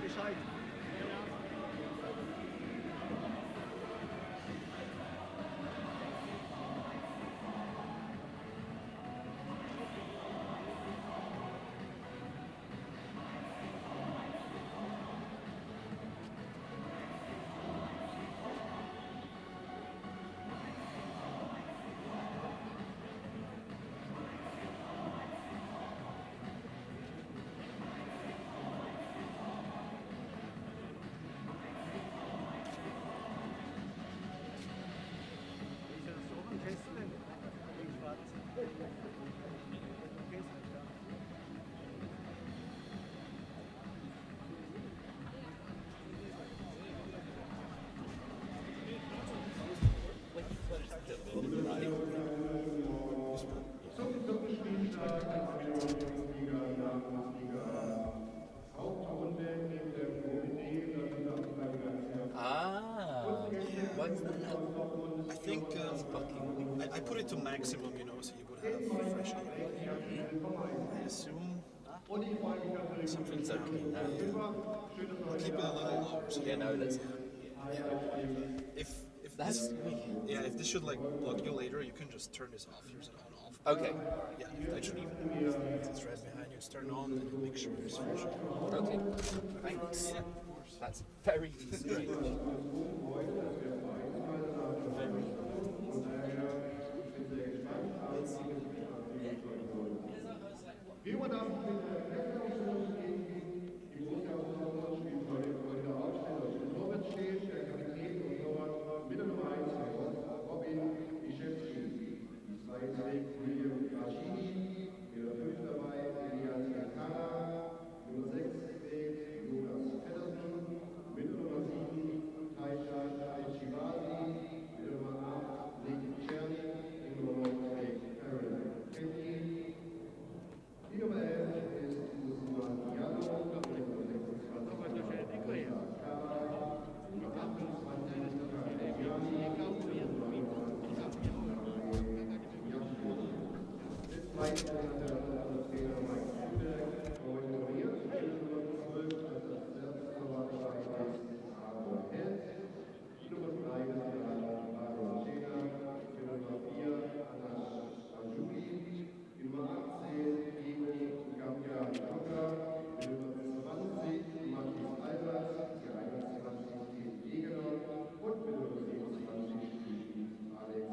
Bescheid. I think I put it to maximum, you know, so you would have fresh air. I assume Something's okay now. I'll keep it a little lower. So Yeah, no, let's. if That's this, if this should like bug you later, you can just turn this off. Here's it on off. Okay. Yeah, if that should even if it's right behind you, it's turned on, then make sure there's fresh air. Okay. Thanks. Yeah. That's very strange. Wie man da mit der Restaurant gegen die Borussia Dortmund spielt heute der Aufsteller. Torwart steht der Kapitän und Torwart mit der Nummer 1 Robin Ischewski. Die 2 trägt William Rashidi, mit der 5 dabei Elias Yakara, Nummer 6 trägt Jonas Pedersen, mit der Nummer 7 Taishan Aichibasi, mit der Nummer 8 Nick Czerny, und Nummer 9 trägt Aaron Kenny. Die Nummer 11 ist Usman Diallo, mit der Nummer 26 Kara, Nummer 28 Kariani, des Weiteren der Trainer Mike Schüde, moderiert, mit Nummer 12, das Torwart ist Aaron Held, die Nummer 3 ist Aaron Schäder, die Nummer 4 Anas Anjuli, die Nummer 18 Gambia Joga, die Nummer 20 Matthias Albers, die 21 Tim Egener und mit Nummer 27 Alex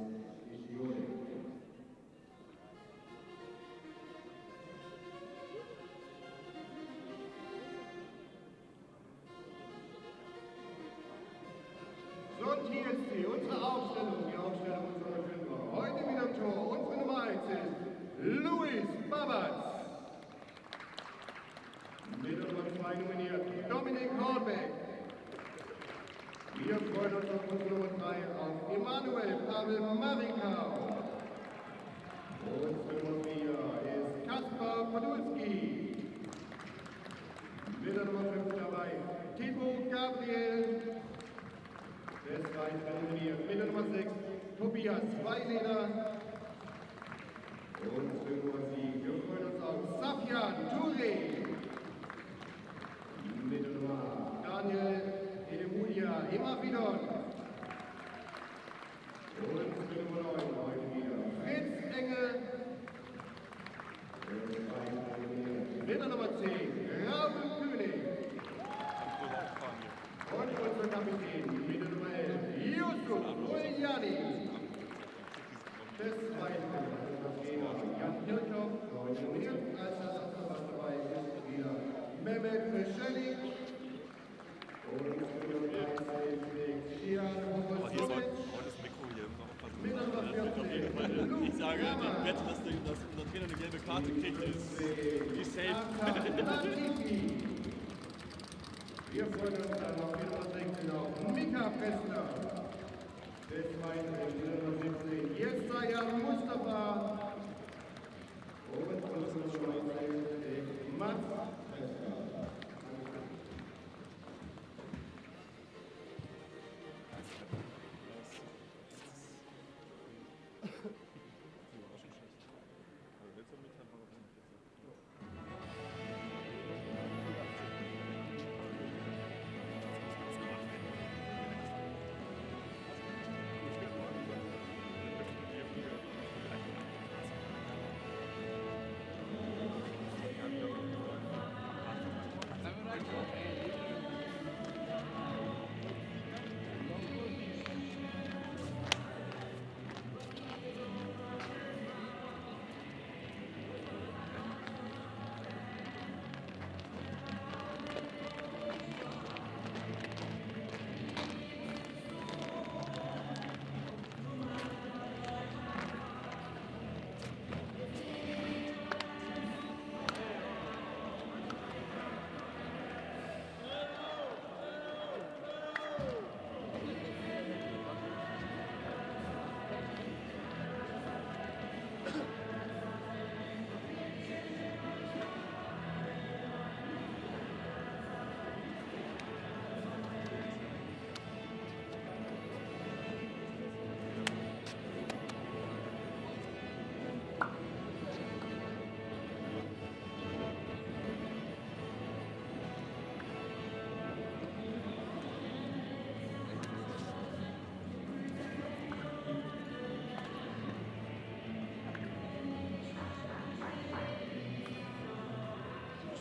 Ischione. So, und hier ist sie, unsere Aufstellung, die Aufstellung unserer Fünfer. Heute wieder im Tor, unsere Nummer 1 ist Luis Babatz. Mit der Nummer 2 nominiert Dominik Hornbeck. Wir freuen uns auf unsere Nummer 3 auf Emanuel Pavel Marikau. Unsere Nummer 4 ist Kaspar Podolski. Mit der Nummer 5 dabei Timo Gabriel. Des Weiteren nominiert mit der Nummer 6 Tobias Weileder. Unsere Nummer 7, wir freuen uns auf Safian Touré. Mit der Nummer 8 Daniel Edemudia Imafidon. Unsere Nummer 9 heute wieder Fritz Engel. Mit der Nummer 10 Raul König. Und unser Kapitän mit der Nummer 11 Yusuf Uljani. Des Weiteren unser Trainer Jan Kirchhoff, heute nominiert als Ersatzmann dabei ist wieder Mehmet Beschelik. Und Party kick is safe. Wir freuen uns dann auf 416 auf Mika Pressler. Des Weiteren 417 Yesaya Mustafa. Und 419 Mats Pressler.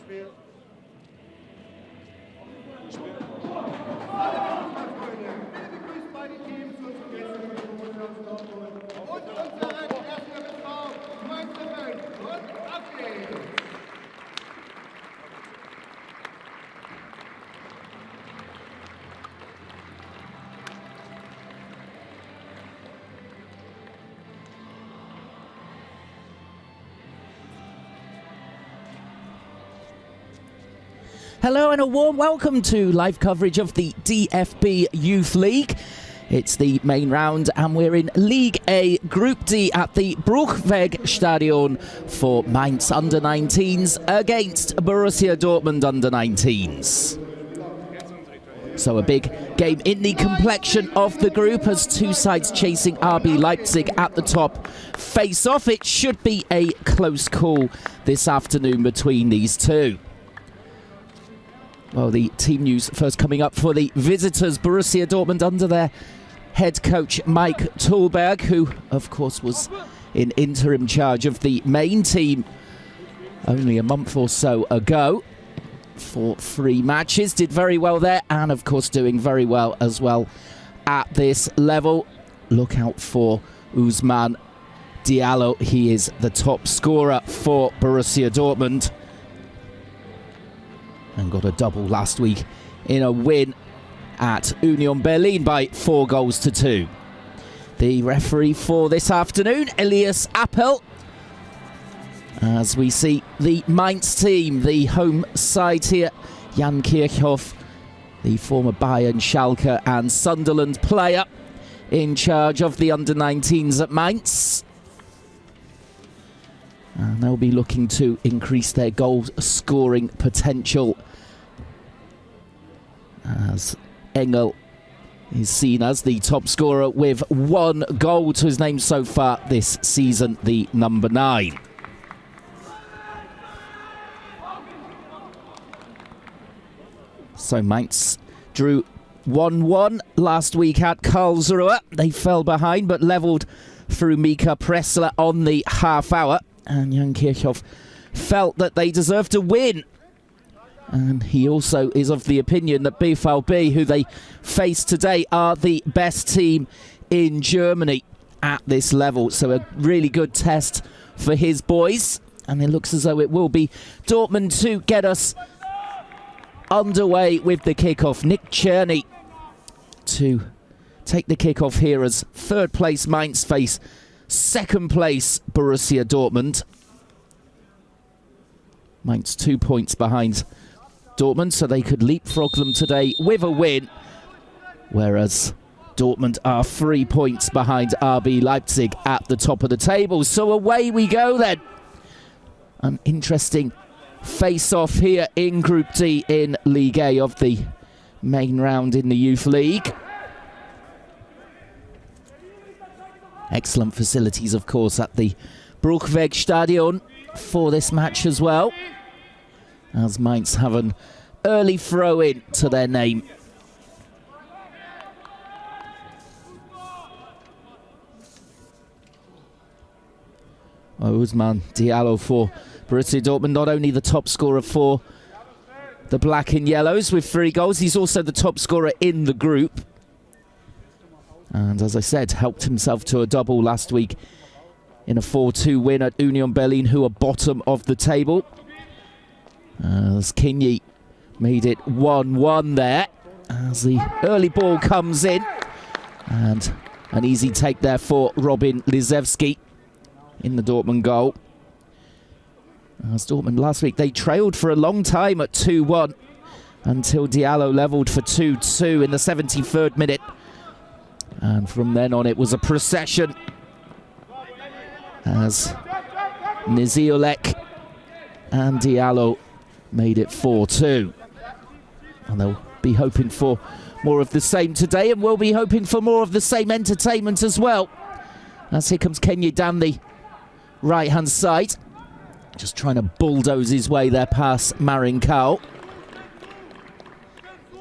Spiel. Bitte begrüßt beide Teams und Gäste von Borussia Dortmund und unseren ersten FSV Mainz und ab geht's! Hello and a warm welcome to live coverage of the DFB Youth League. It's the main round and we're in League A Group D at the Bruchweg-Stadion for Mainz under-19s against Borussia Dortmund under-19s. So a big game in the complexion of the group as two sides chasing RB Leipzig at the top face off. It should be a close call this afternoon between these two. Well, the team news first coming up for the visitors. Borussia Dortmund under their head coach Mike Tulberg, who of course was in interim charge of the main team only a month or so ago for 3 matches. Did very well there and of course doing very well as well at this level. Look out for Ousmane Diallo. He is the top scorer for Borussia Dortmund and got a double last week in a win at Union Berlin by 4-2. The referee for this afternoon, Elias Appel. As we see the Mainz team, the home side here, Jan Kirchhoff, the former Bayern, Schalke and Sunderland player, in charge of the under-19s at Mainz. And they'll be looking to increase their goal scoring potential as Engel is seen as the top scorer with 1 goal to his name so far this season, the number 9. So Mainz drew 1-1 last week at Karlsruhe. They fell behind but levelled through Mika Pressler on the half hour. And Jan Kirchhoff felt that they deserved to win. And he also is of the opinion that BVB, who they face today, are the best team in Germany at this level. So a really good test for his boys. And it looks as though it will be Dortmund to get us underway with the kickoff. Nick Czerny to take the kickoff here as 3rd place Mainz face 2nd place Borussia Dortmund. Mainz 2 points behind Dortmund, so they could leapfrog them today with a win, whereas Dortmund are 3 points behind RB Leipzig at the top of the table. So away we go then. An interesting face-off here in Group D in League A of the main round in the Youth League. Excellent facilities, of course, at the Bruchweg Stadion for this match as well, as Mainz have an early throw-in to their name. Ousmane Diallo for Borussia Dortmund, not only the top scorer for the Black and Yellows with 3 goals, he's also the top scorer in the group. And as I said, helped himself to a double last week in a 4-2 win at Union Berlin, who are bottom of the table. As Kinyi made it 1-1 there, as the early ball comes in. And an easy take there for Robin Lizewski in the Dortmund goal. As Dortmund last week, they trailed for a long time at 2-1 until Diallo levelled for 2-2 in the 73rd minute. And from then on, it was a procession as Niziolek and Diallo made it 4-2. And they'll be hoping for more of the same today, and we'll be hoping for more of the same entertainment as well. As here comes Kenya down the right-hand side, just trying to bulldoze his way there past Marinkau.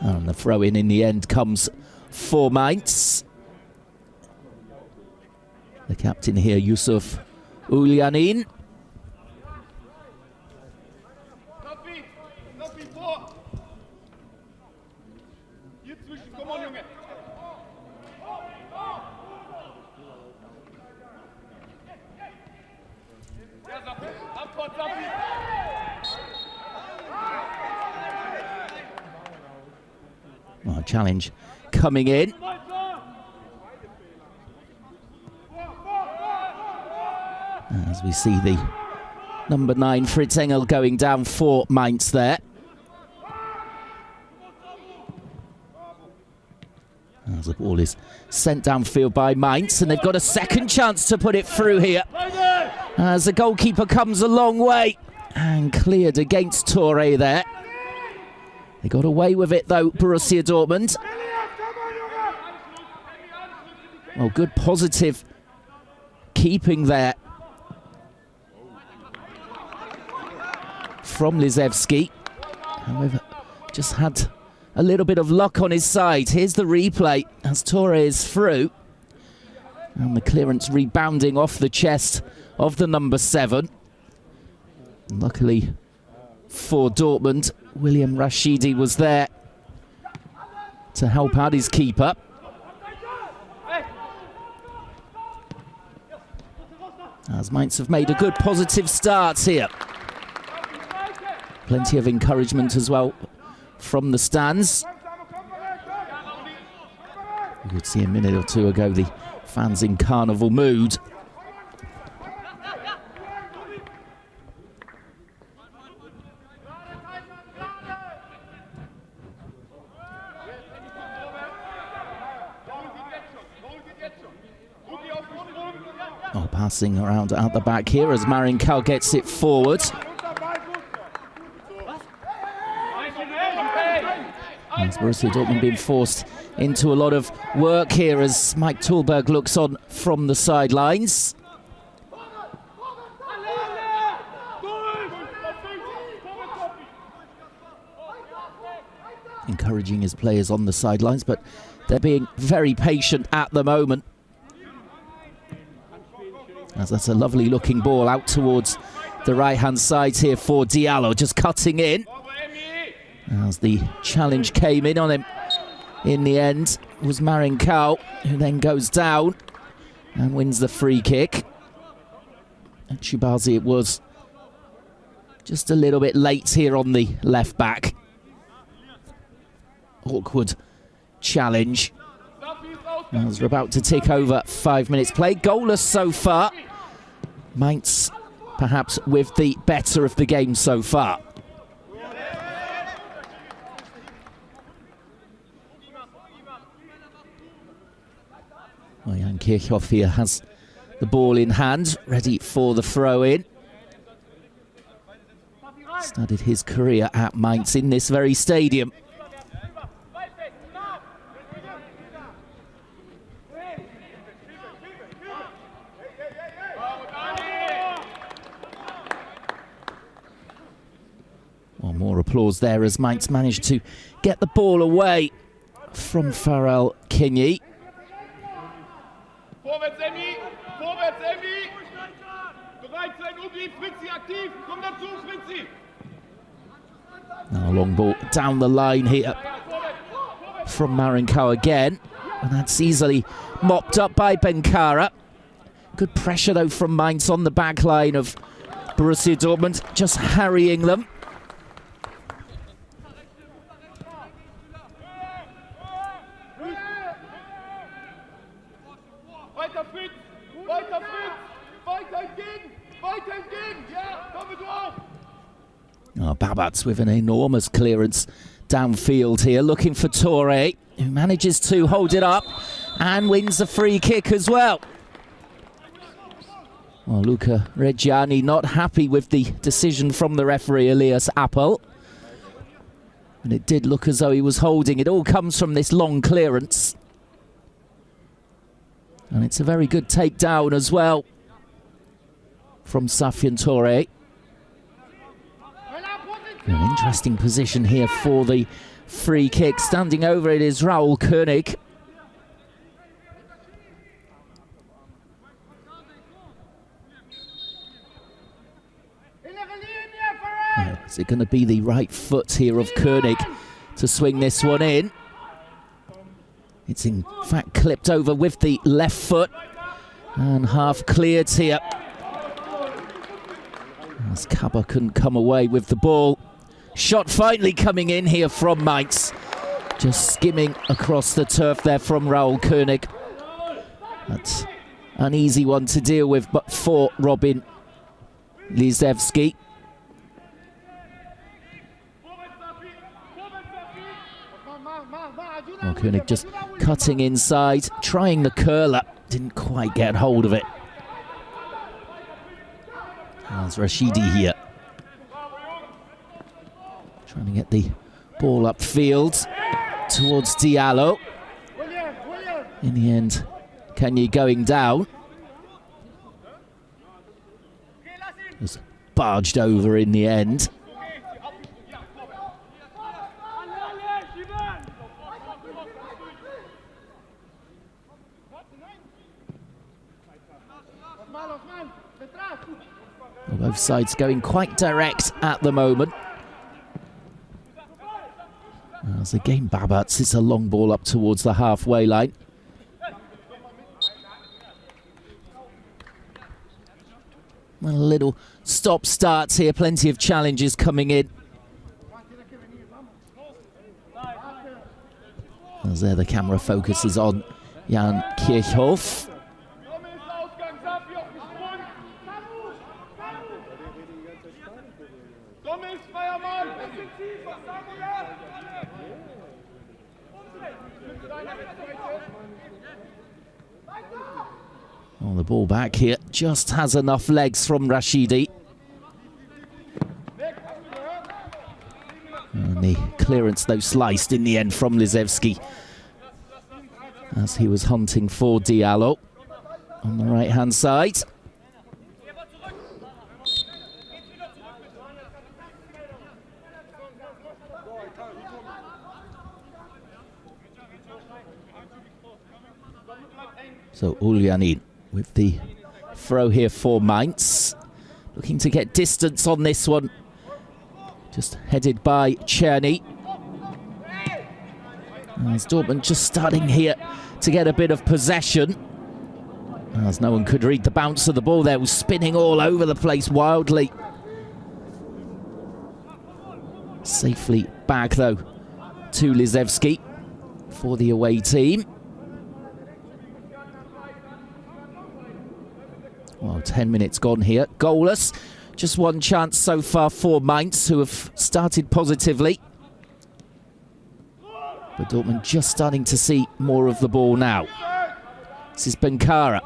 And the throw-in the end comes for Mainz. The captain here, Yusuf Ulyanin. Oh, challenge coming in. As we see the number 9 Fritz Engel going down for Mainz there. As the ball is sent downfield by Mainz, and they've got a second chance to put it through here. As the goalkeeper comes a long way and cleared against Touré there. They got away with it though, Borussia Dortmund. Well, good positive keeping there from Lizewski. And we've just had a little bit of luck on his side. Here's the replay as Touré is through. And the clearance rebounding off the chest of the number 7. And luckily for Dortmund, William Rashidi was there to help out his keeper. As Mainz have made a good positive start here. Plenty of encouragement as well from the stands. You could see a minute or two ago the fans in carnival mood. Oh, passing around out the back here as Marinkau gets it forward. As Borussia Dortmund being forced into a lot of work here as Mike Tulberg looks on from the sidelines. Encouraging his players on the sidelines, but they're being very patient at the moment. As that's a lovely looking ball out towards the right-hand side here for Diallo, just cutting in. As the challenge came in on him in the end, it was Marinkau, who then goes down and wins the free kick. And Chubazi, it was just a little bit late here on the left back. Awkward challenge. As we're about to tick over 5 minutes play. Goalless so far. Mainz perhaps with the better of the game so far. Well, Jan Kirchhoff here has the ball in hand, ready for the throw-in. Started his career at Mainz in this very stadium. One more applause there as Mainz managed to get the ball away from Farrell Kinney. Vorwärts, Emmy! Vorwärts, Emmy! Bereit sein, Ugi! Fritzi aktiv! Komm dazu, Fritzi! Now a long ball down the line here from Marinkau again. And that's easily mopped up by Benkara. Good pressure though from Mainz on the back line of Borussia Dortmund, just harrying them. Weiter Fritz! Weiter Fritz! Weiter entgegen! Weiter entgegen! Ja, komme du auf! Oh, Babats with an enormous clearance downfield here, looking for Touré, who manages to hold it up and wins the free kick as well. Well, Luca Reggiani not happy with the decision from the referee Elias Appel. And it did look as though he was holding. It all comes from this long clearance. And it's a very good takedown as well from Safian Touré. An interesting position here for the free kick. Standing over it is Raul Koenig. Is it going to be the right foot here of Koenig to swing this one in? It's in fact clipped over with the left foot and half cleared here. As Kaba couldn't come away with the ball. Shot finally coming in here from Mainz. Just skimming across the turf there from Raul Koenig. That's an easy one to deal with, but for Robin Lizewski. Well, Koenig just cutting inside, trying the curler. Didn't quite get hold of it. There's Rashidi here. Trying to get the ball upfield towards Diallo. In the end, Kanye going down. Was barged over in the end. Well, both sides going quite direct at the moment. As again, Babats, it's a long ball up towards the halfway line. Well, a little stop-starts here, plenty of challenges coming in. As there the camera focuses on Jan Kirchhoff. Oh, the ball back here just has enough legs from Rashidi. And the clearance, though, sliced in the end from Lizewski as he was hunting for Diallo on the right-hand side. So Ulyanin with the throw here for Mainz. Looking to get distance on this one. Just headed by Czerny. As Dortmund just starting here to get a bit of possession. As no one could read the bounce of the ball there. It was spinning all over the place wildly. Safely back though to Lizewski for the away team. Well, 10 minutes gone here. Goalless. Just one chance so far for Mainz, who have started positively. But Dortmund just starting to see more of the ball now. This is Benkara.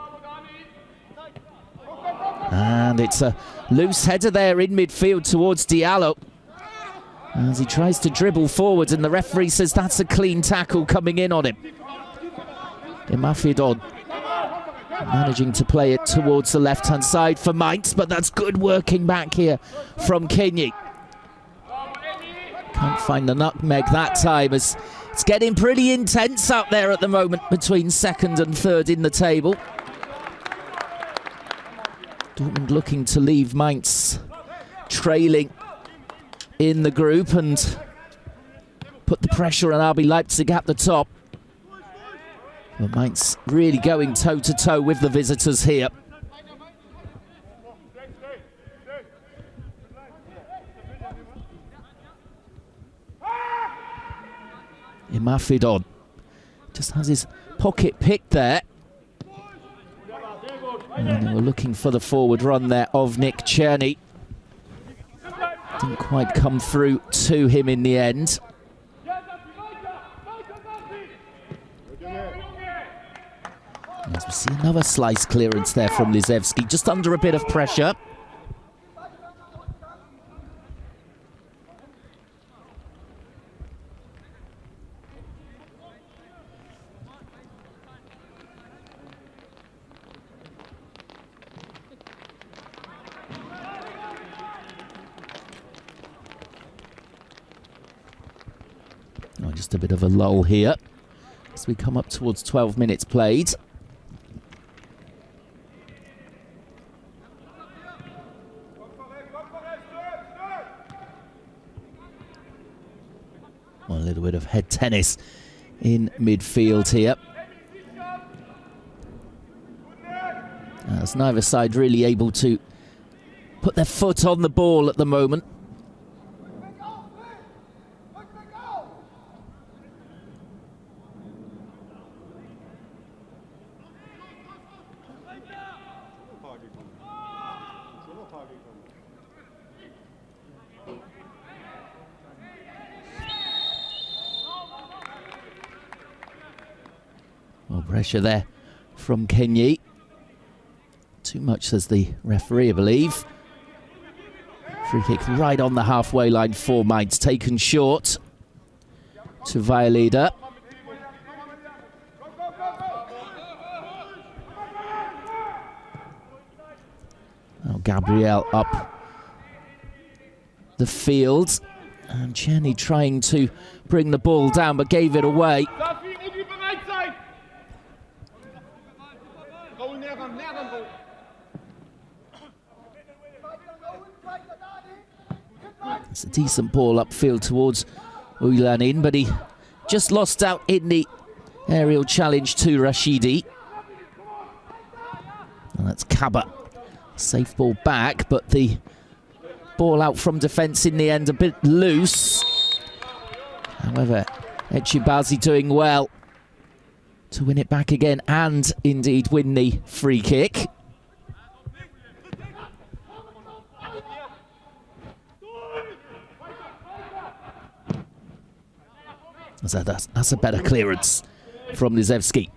And it's a loose header there in midfield towards Diallo. As he tries to dribble forward, and the referee says that's a clean tackle coming in on him. Imafidon managing to play it towards the left-hand side for Mainz, but that's good working back here from Kenyi. Can't find the nutmeg that time, as it's getting pretty intense out there at the moment between second and third in the table. Dortmund looking to leave Mainz trailing in the group and put the pressure on RB Leipzig at the top. But Mainz really going toe-to-toe with the visitors here. Imafidon just has his pocket picked there. And they were looking for the forward run there of Nick Czerny. Didn't quite come through to him in the end. As we see another slice clearance there from Lizevski, just under a bit of pressure. Oh, just a bit of a lull here as we come up towards 12 minutes played. Well, a little bit of head tennis in midfield here. As neither side really able to put their foot on the ball at the moment. Well, pressure there from Kenyi. Too much, says the referee, I believe. Free kick right on the halfway line for Mainz, taken short to Violeda. Now Gabriel up the field, and Czerny trying to bring the ball down but gave it away. It's a decent ball upfield towards Ulanin, but he just lost out in the aerial challenge to Rashidi. And that's Kaba. Safe ball back, but the ball out from defence in the end a bit loose. However, Echibazi doing well to win it back again and indeed win the free kick. So that's a better clearance from Lizevski.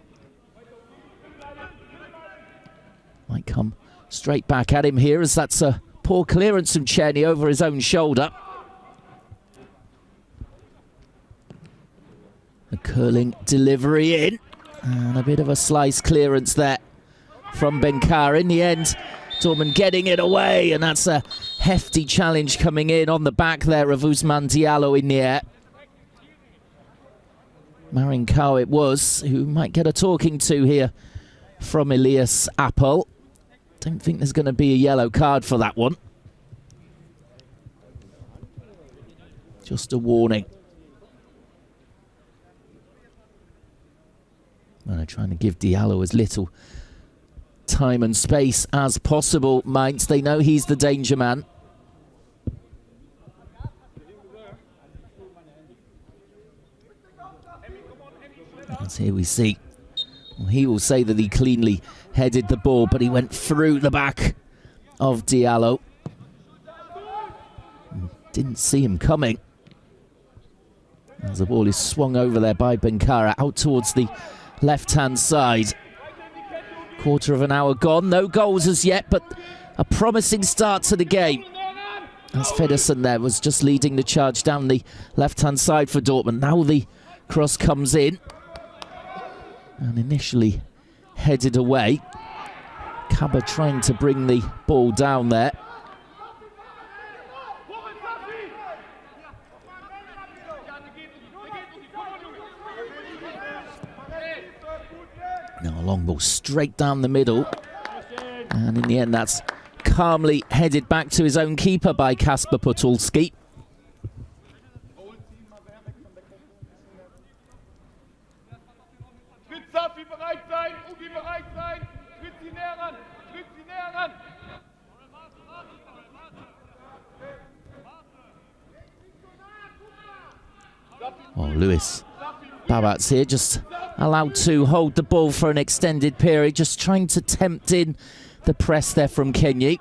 Might come straight back at him here, as that's a poor clearance from Czerny over his own shoulder. A curling delivery in, and a bit of a slice clearance there from Benkara. In the end, Dortmund getting it away, and that's a hefty challenge coming in on the back there of Ousmane Diallo in the air. Marinkau it was, who might get a talking to here from Elias Appel. Don't think there's going to be a yellow card for that one. Just a warning. Well, they're trying to give Diallo as little time and space as possible. Mainz, they know he's the danger man. As here we see Well, he will say that he cleanly headed the ball, but he went through the back of Diallo. Didn't see him coming. As the ball is swung over there by Benkara, out towards the left-hand side. Quarter of an hour gone, no goals as yet, but a promising start to the game. As Feddersen there was just leading the charge down the left-hand side for Dortmund. Now the cross comes in and initially headed away. Kaba trying to bring the ball down there. Now a long ball straight down the middle. And in the end, that's calmly headed back to his own keeper by Kasper Podolski. Oh, Lewis Babat's here, just allowed to hold the ball for an extended period, just trying to tempt in the press there from Kenyi.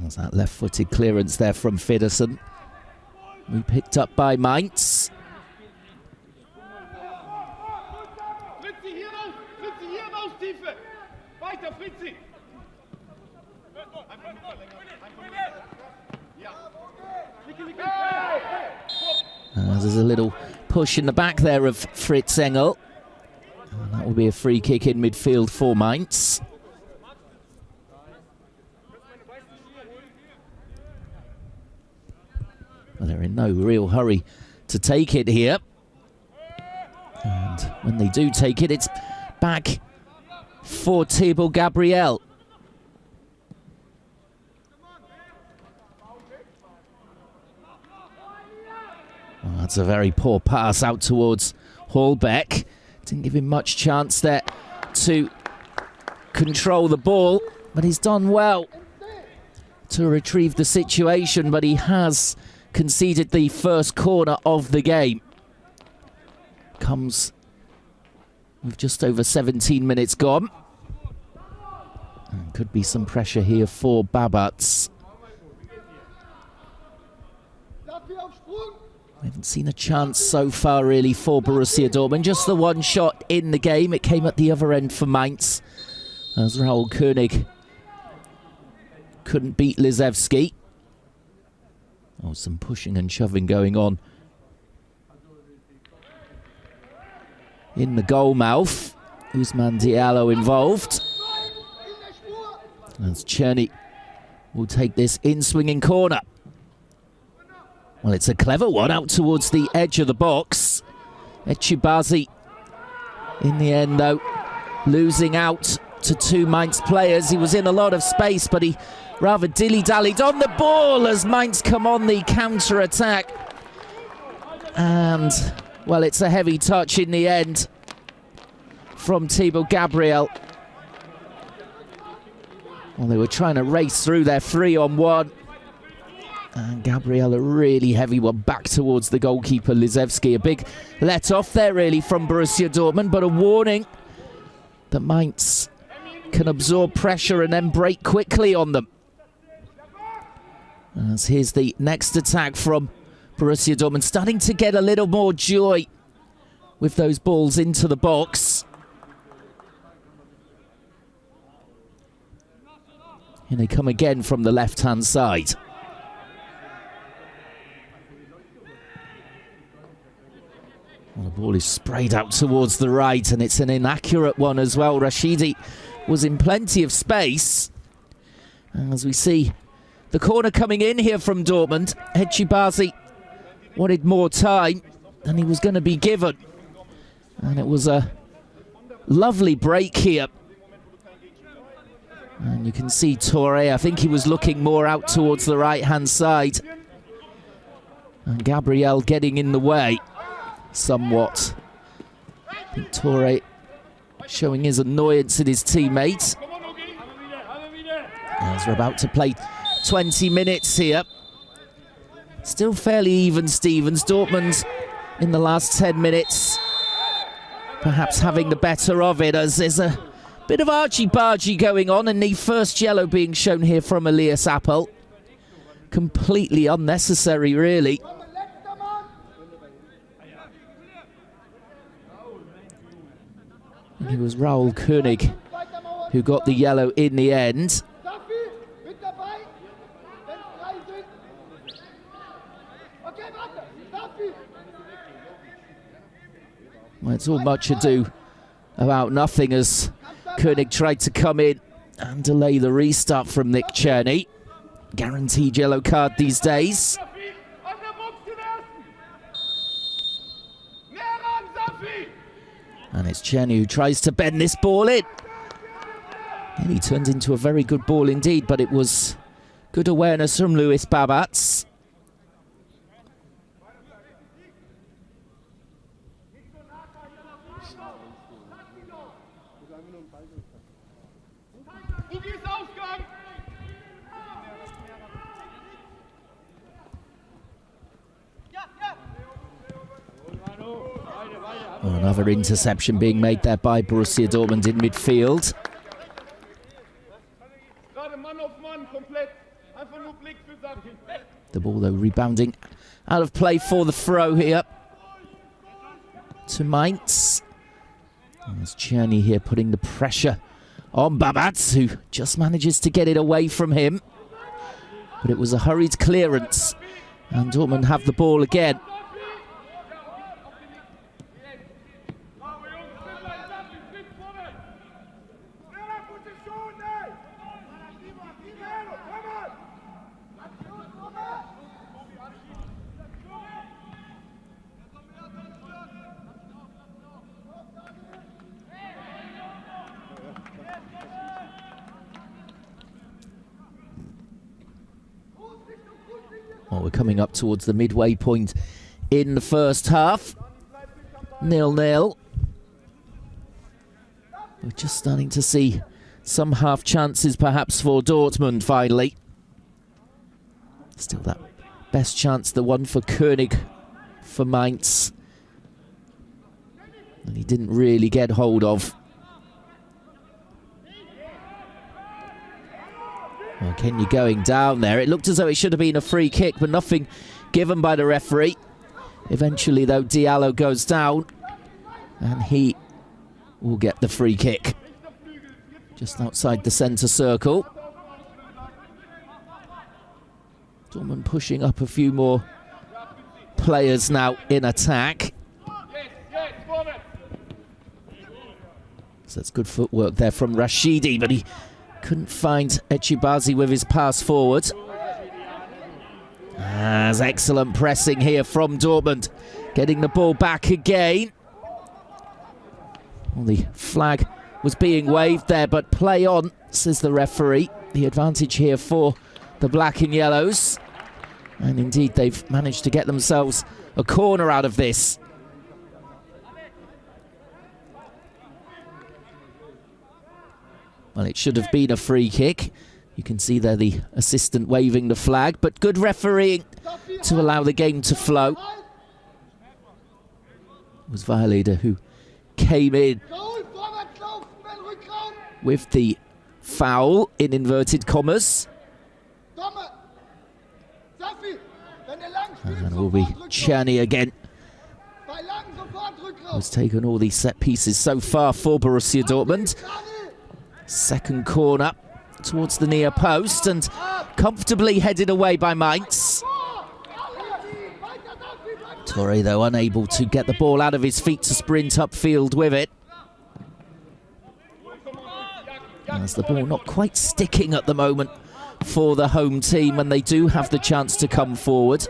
There's that left-footed clearance there from Feddersen. We picked up by Mainz. There's a little push in the back there of Fritz Engel. And that will be a free kick in midfield for Mainz. Well, they're in no real hurry to take it here. And when they do take it, it's back for Thibaut Gabriel. Well, that's a very poor pass out towards Hallbeck. Didn't give him much chance there to control the ball, but he's done well to retrieve the situation, but he has conceded the first corner of the game. Comes with just over 17 minutes gone. And could be some pressure here for Babats. We haven't seen a chance so far really for Borussia Dortmund. Just the one shot in the game. It came at the other end for Mainz, as Raul Koenig couldn't beat Lizevski. Oh, some pushing and shoving going on in the goal mouth. Ousmane Diallo involved. As Czerny will take this in-swinging corner. Well, it's a clever one out towards the edge of the box. Echibazi, in the end, though, losing out to two Mainz players. He was in a lot of space, but he rather dilly-dallied on the ball as Mainz come on the counter-attack. And, well, it's a heavy touch in the end from Thibaut Gabriel. Well, they were trying to race through their 3-on-1. And Gabriel, a really heavy one back towards the goalkeeper, Lizevski. A big let-off there, really, from Borussia Dortmund, but a warning that Mainz can absorb pressure and then break quickly on them. As here's the next attack from Borussia Dortmund, starting to get a little more joy with those balls into the box. And they come again from the left-hand side. Well, the ball is sprayed out towards the right, and it's an inaccurate one as well. Rashidi was in plenty of space. As we see the corner coming in here from Dortmund, Echibazi wanted more time than he was going to be given. And it was a lovely break here. And you can see Touré, I think he was looking more out towards the right-hand side. And Gabriel getting in the way somewhat. I think Touré showing his annoyance at his teammates. As we're about to play 20 minutes here. Still fairly even, Stevens. Dortmund in the last 10 minutes perhaps having the better of it, as there's a bit of argy-bargy going on, and the first yellow being shown here from Elias Appel. Completely unnecessary, really. And it was Raoul König who got the yellow in the end. Well, it's all much ado about nothing as König tried to come in and delay the restart from Nick Czerny. Guaranteed yellow card these days. And it's Czerny who tries to bend this ball in. And he turned into a very good ball indeed, but it was good awareness from Luis Babats. Another interception being made there by Borussia Dortmund in midfield. The ball, though, rebounding out of play for the throw here to Mainz. And there's Czerny here putting the pressure on Babats, who just manages to get it away from him. But it was a hurried clearance, and Dortmund have the ball again. Well, we're coming up towards the midway point in the first half. 0-0. We're just starting to see some half chances perhaps for Dortmund finally. Still that best chance, the one for König for Mainz. And he didn't really get hold of. Well, Kenya going down there. It looked as though it should have been a free kick, but nothing given by the referee. Eventually, though, Diallo goes down, and he will get the free kick just outside the centre circle. Dortmund pushing up a few more players now in attack. So that's good footwork there from Rashidi, but he couldn't find Echibazi with his pass forward. As excellent pressing here from Dortmund, getting the ball back again. Well, the flag was being waved there, but play on, says the referee. The advantage here for the black and yellows. And indeed, they've managed to get themselves a corner out of this. Well, it should have been a free kick. You can see there the assistant waving the flag, but good refereeing to allow the game to flow. It was Violator who came in with the foul in inverted commas. And it will be Czerny again, who's taken all these set pieces so far for Borussia Dortmund. Second corner towards the near post and comfortably headed away by Mainz. Torre, though, unable to get the ball out of his feet to sprint upfield with it. As the ball not quite sticking at the moment for the home team, and they do have the chance to come forward.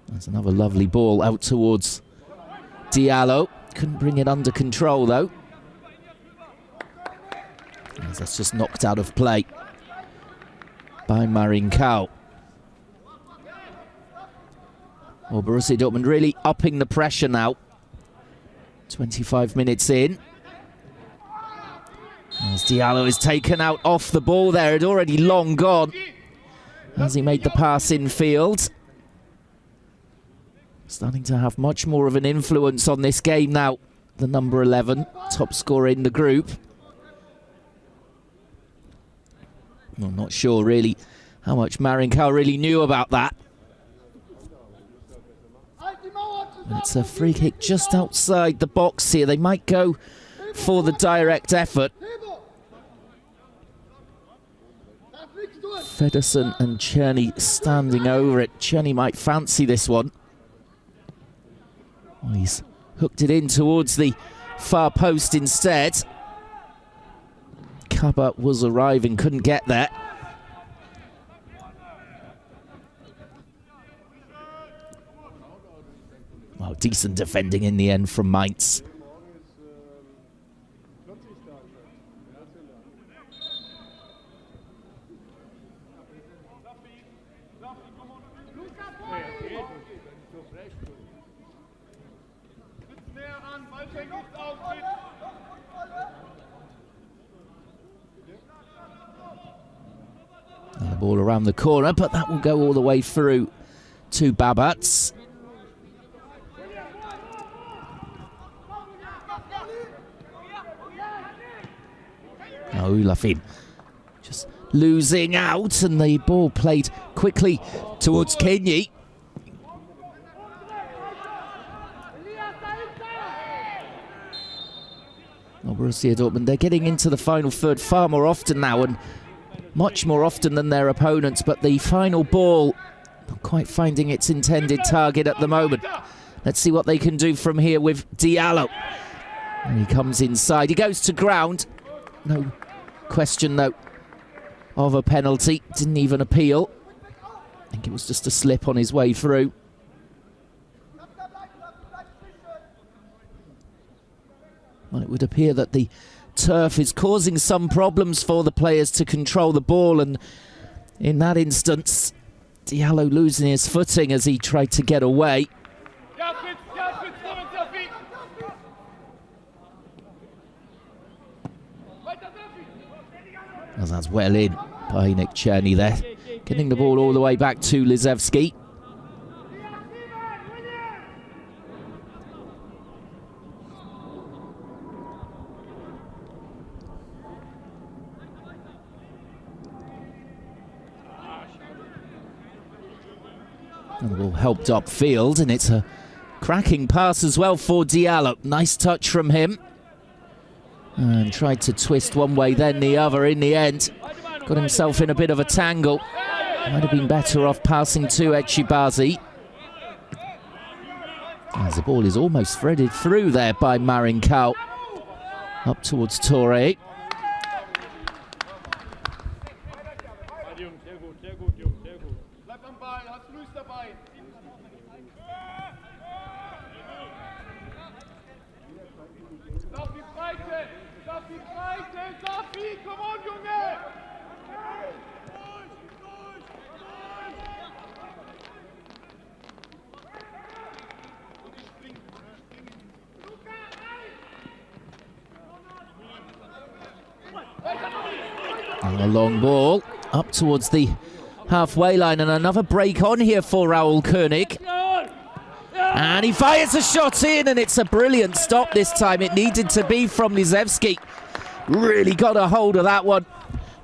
That's another lovely ball out towards Diallo. Couldn't bring it under control, though. As that's just knocked out of play by Marincao. Well, Borussia Dortmund really upping the pressure now. 25 minutes in. As Diallo is taken out off the ball there, had already long gone as he made the pass infield. Starting to have much more of an influence on this game now, the number 11, top scorer in the group. I'm not sure really how much Marinkau really knew about that. And it's a free kick just outside the box here. They might go for the direct effort. Feddersen and Czerny standing over it. Czerny might fancy this one. Well, he's hooked it in towards the far post instead. Cabot was arriving, couldn't get there. Well, decent defending in the end from Mainz. And the ball around the corner, but that will go all the way through to Babats. Oh, Lafin just losing out, and the ball played quickly towards Kenyi. Well, Borussia Dortmund, they're getting into the final third far more often now, and much more often than their opponents, but the final ball not quite finding its intended target at the moment. Let's see what they can do from here with Diallo. And he comes inside, he goes to ground. No question, though, of a penalty. Didn't even appeal. I think it was just a slip on his way through. Well, it would appear that the turf is causing some problems for the players to control the ball, and in that instance, Diallo losing his footing as he tried to get away. As that's well in by Nick Czerny there, getting the ball all the way back to Lizevski. And the ball helped upfield, and it's a cracking pass as well for Diallo. Nice touch from him. And tried to twist one way, then the other. In the end, got himself in a bit of a tangle. Might have been better off passing to Echibazi. As the ball is almost threaded through there by Marinkau. Up towards Torre. And a long ball up towards the halfway line, and another break on here for Raul Koenig. And he fires a shot in, and it's a brilliant stop this time. It needed to be from Lizevski. Really got a hold of that one.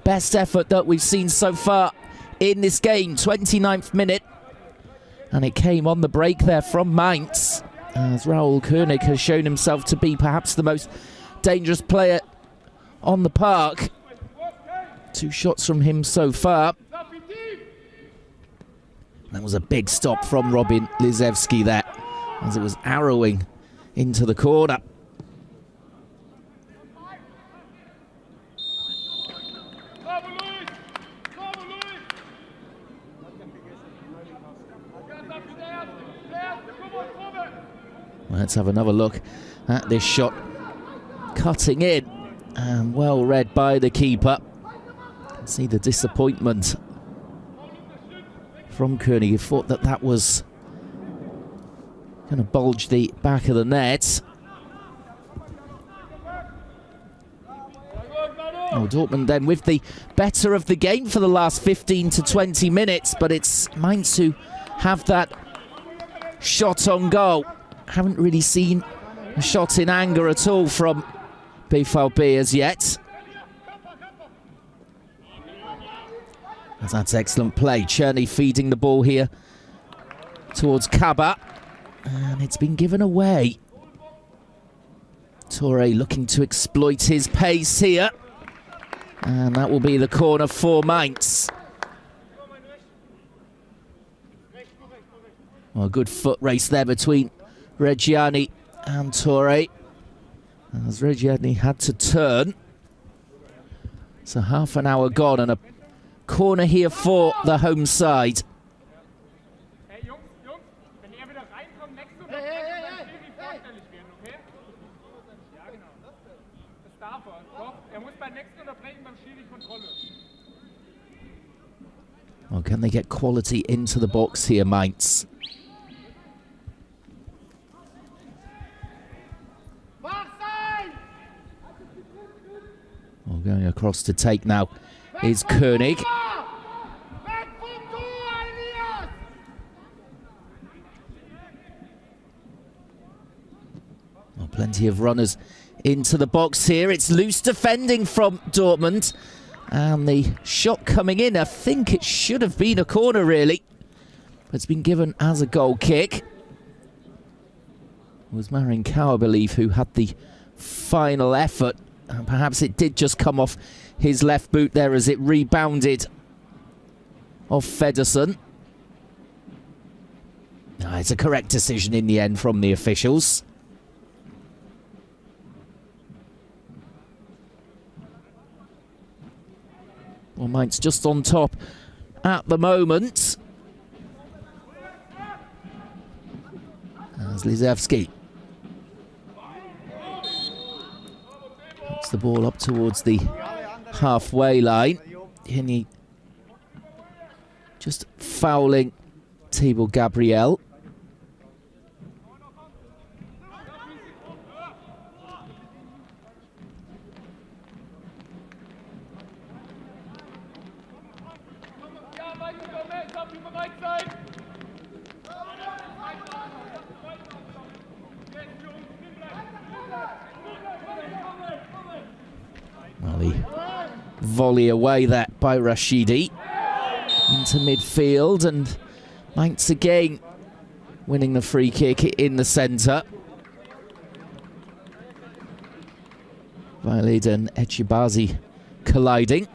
Best effort that we've seen so far in this game. 29th minute. And it came on the break there from Mainz, as Raul Koenig has shown himself to be perhaps the most dangerous player on the park. 2 shots from him so far. That was a big stop from Robin Lizevski there, as it was arrowing into the corner. Let's have another look at this shot. Cutting in, and well read by the keeper. See the disappointment from Koenig. He thought that that was going to bulge the back of the net. Oh, Dortmund then with the better of the game for the last 15 to 20 minutes, but it's Mainz who have that shot on goal. Haven't really seen a shot in anger at all from BVB as yet. As that's excellent play. Czerny feeding the ball here towards Kaba. And it's been given away. Touré looking to exploit his pace here. And that will be the corner for Mainz. Well, a good foot race there between Reggiani and Touré. As Reggiani had to turn. So half an hour gone and a corner here for the home side. Well, can they get quality into the box here, Mainz? Well, going across to take now is Koenig. Well, plenty of runners into the box here. It's loose defending from Dortmund. And the shot coming in, I think it should have been a corner, really. But it's been given as a goal kick. It was Marinkau, I believe, who had the final effort. And perhaps it did just come off his left boot there as it rebounded off Feddersen. It's a correct decision in the end from the officials. Well, Mainz just on top at the moment. As Lizevski puts the ball up towards the halfway line. Hini just fouling Thibaut Gabriel. Well, the volley away that by Rashidi into midfield, and Mainz again winning the free kick in the centre. Vailid and Echibazi colliding.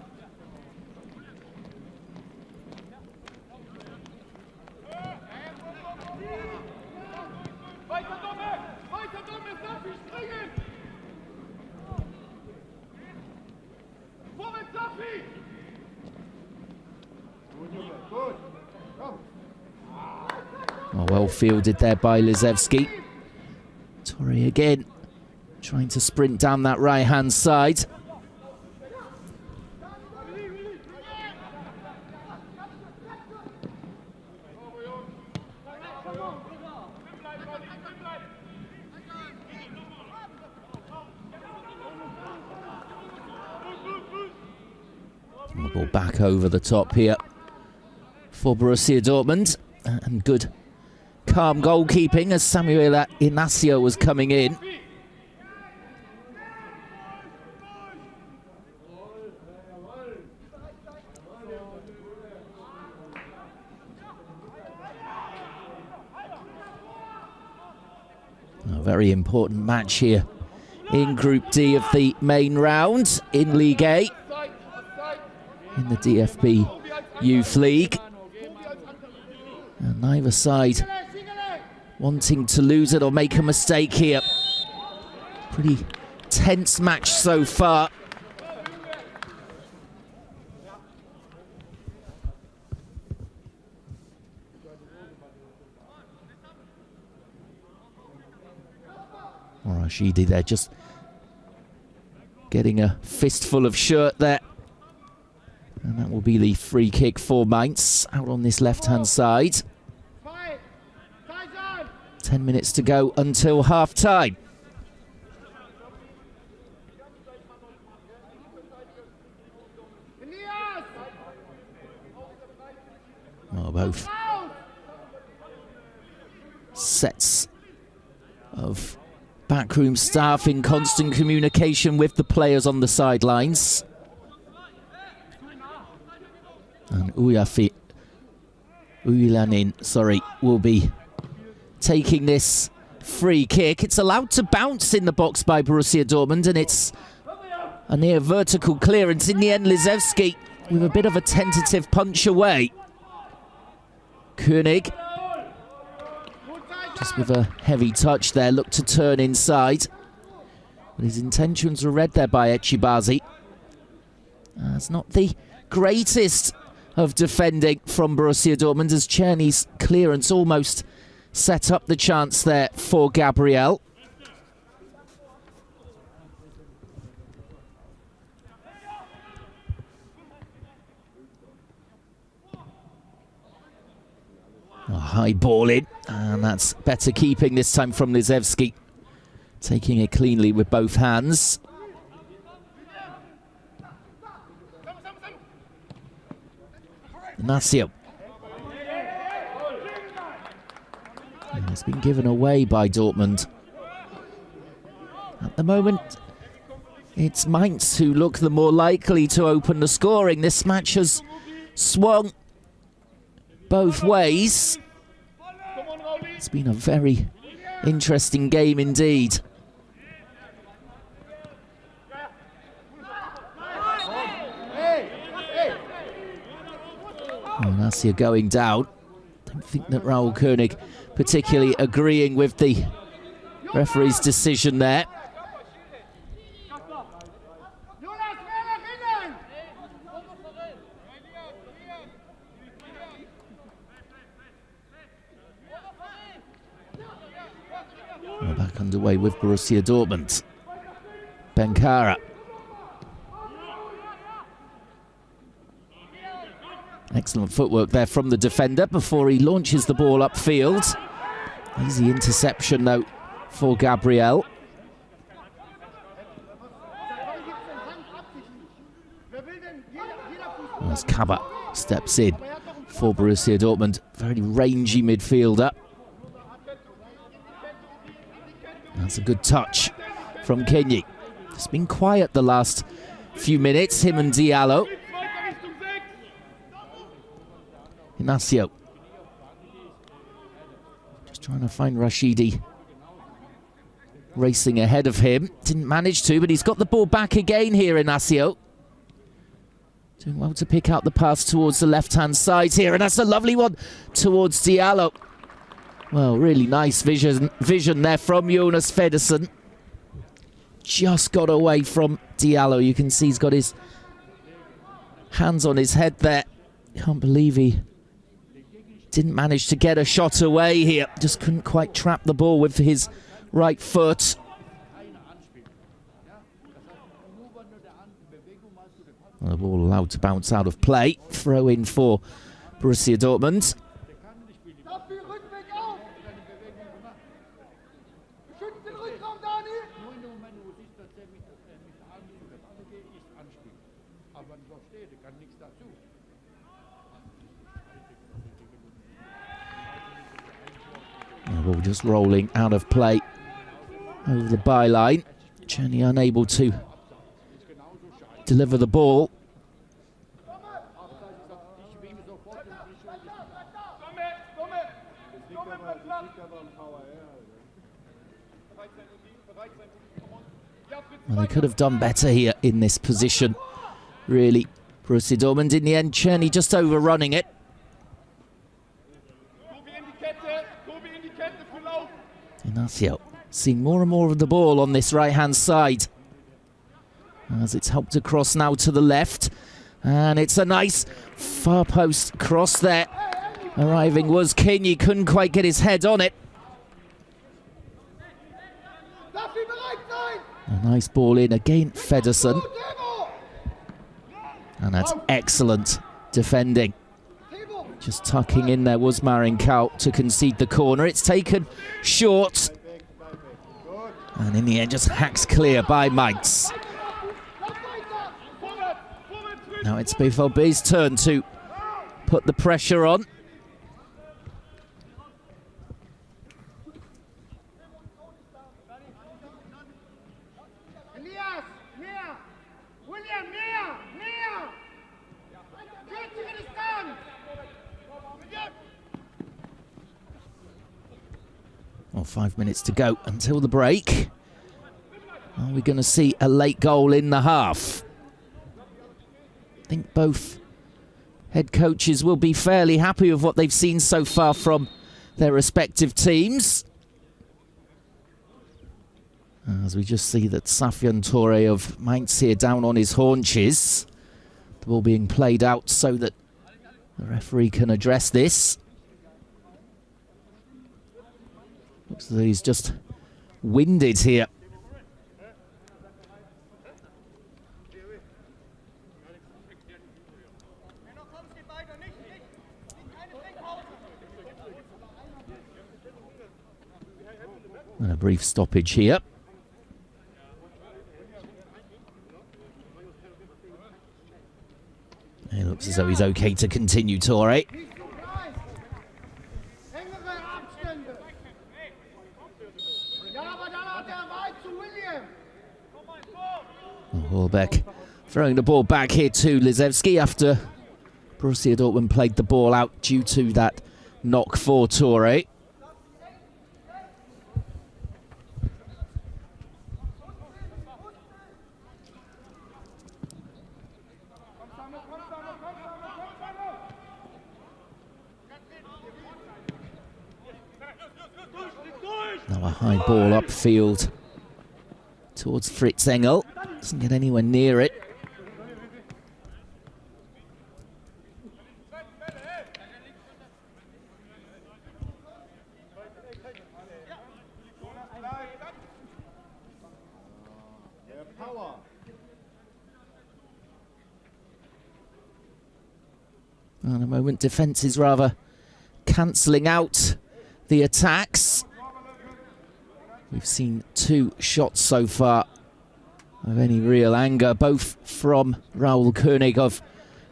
Oh, well fielded there by Lizevski. Touré again trying to sprint down that right-hand side. The ball back over the top here for Borussia Dortmund, and good calm goalkeeping as Samuel Inacio was coming in. A very important match here in Group D of the main round in League A, in the DFB Youth League. And neither side wanting to lose it or make a mistake here. Pretty tense match so far. Well, Rashidi there just getting a fistful of shirt there. And that will be the free kick for Mainz out on this left-hand side. 10 minutes to go until half-time. Well, both sets of backroom staff in constant communication with the players on the sidelines. And Uyafi Uylanin, will be taking this free kick. It's allowed to bounce in the box by Borussia Dortmund, and it's a near vertical clearance. In the end, Lizevski with a bit of a tentative punch away. König, just with a heavy touch there, looked to turn inside. But his intentions were read there by Echibazi. It's not the greatest of defending from Borussia Dortmund, as Czerny's clearance almost set up the chance there for Gabriel. A high ball in, and that's better keeping this time from Lizevski, taking it cleanly with both hands. Ignacio. And it's been given away by Dortmund. At the moment, it's Mainz who look the more likely to open the scoring. This match has swung both ways. It's been a very interesting game indeed. Ignacio going down. Don't think that Raul König particularly agreeing with the referee's decision there. We're back underway with Borussia Dortmund. Benkara. Excellent footwork there from the defender before he launches the ball upfield. Easy interception, though, for Gabriel. As Kaba steps in for Borussia Dortmund. Very rangy midfielder. That's a good touch from Kenyi. It's been quiet the last few minutes, him and Diallo. Ignacio. Just trying to find Rashidi. Racing ahead of him. Didn't manage to, but he's got the ball back again here, Ignacio. Doing well to pick out the pass towards the left-hand side here, and that's a lovely one towards Diallo. Well, really nice vision there from Jonas Feddersen. Just got away from Diallo. You can see he's got his hands on his head there. Can't believe he didn't manage to get a shot away here. Just couldn't quite trap the ball with his right foot. The ball allowed to bounce out of play. Throw in for Borussia Dortmund. The ball just rolling out of play over the byline. Czerny unable to deliver the ball. Well, they could have done better here in this position, really. Borussia Dortmund in the end, Czerny just overrunning it. Ignacio seeing more and more of the ball on this right-hand side as it's helped across now to the left, and it's a nice far post cross there. Arriving was Kenyi, couldn't quite get his head on it. A nice ball in again, Feddersen, and that's excellent defending. Just tucking in there was Marinkau to concede the corner. It's taken short. And in the end, just hacks clear by Mainz. Now it's BVB's turn to put the pressure on. Well, 5 minutes to go until the break. Are we going to see a late goal in the half? I think both head coaches will be fairly happy with what they've seen so far from their respective teams. As we just see that Safyan Touré of Mainz here down on his haunches. The ball being played out so that the referee can address this. Looks as though he's just winded here. And a brief stoppage here. It looks as though he's okay to continue, Touré. Hallbeck throwing the ball back here to Lizewski after Borussia Dortmund played the ball out due to that knock for Touré. Now a high ball upfield towards Fritz Engel. Doesn't get anywhere near it. At the moment, defence is rather cancelling out the attacks. We've seen 2 shots so far of any real anger, both from Raoul Koenig of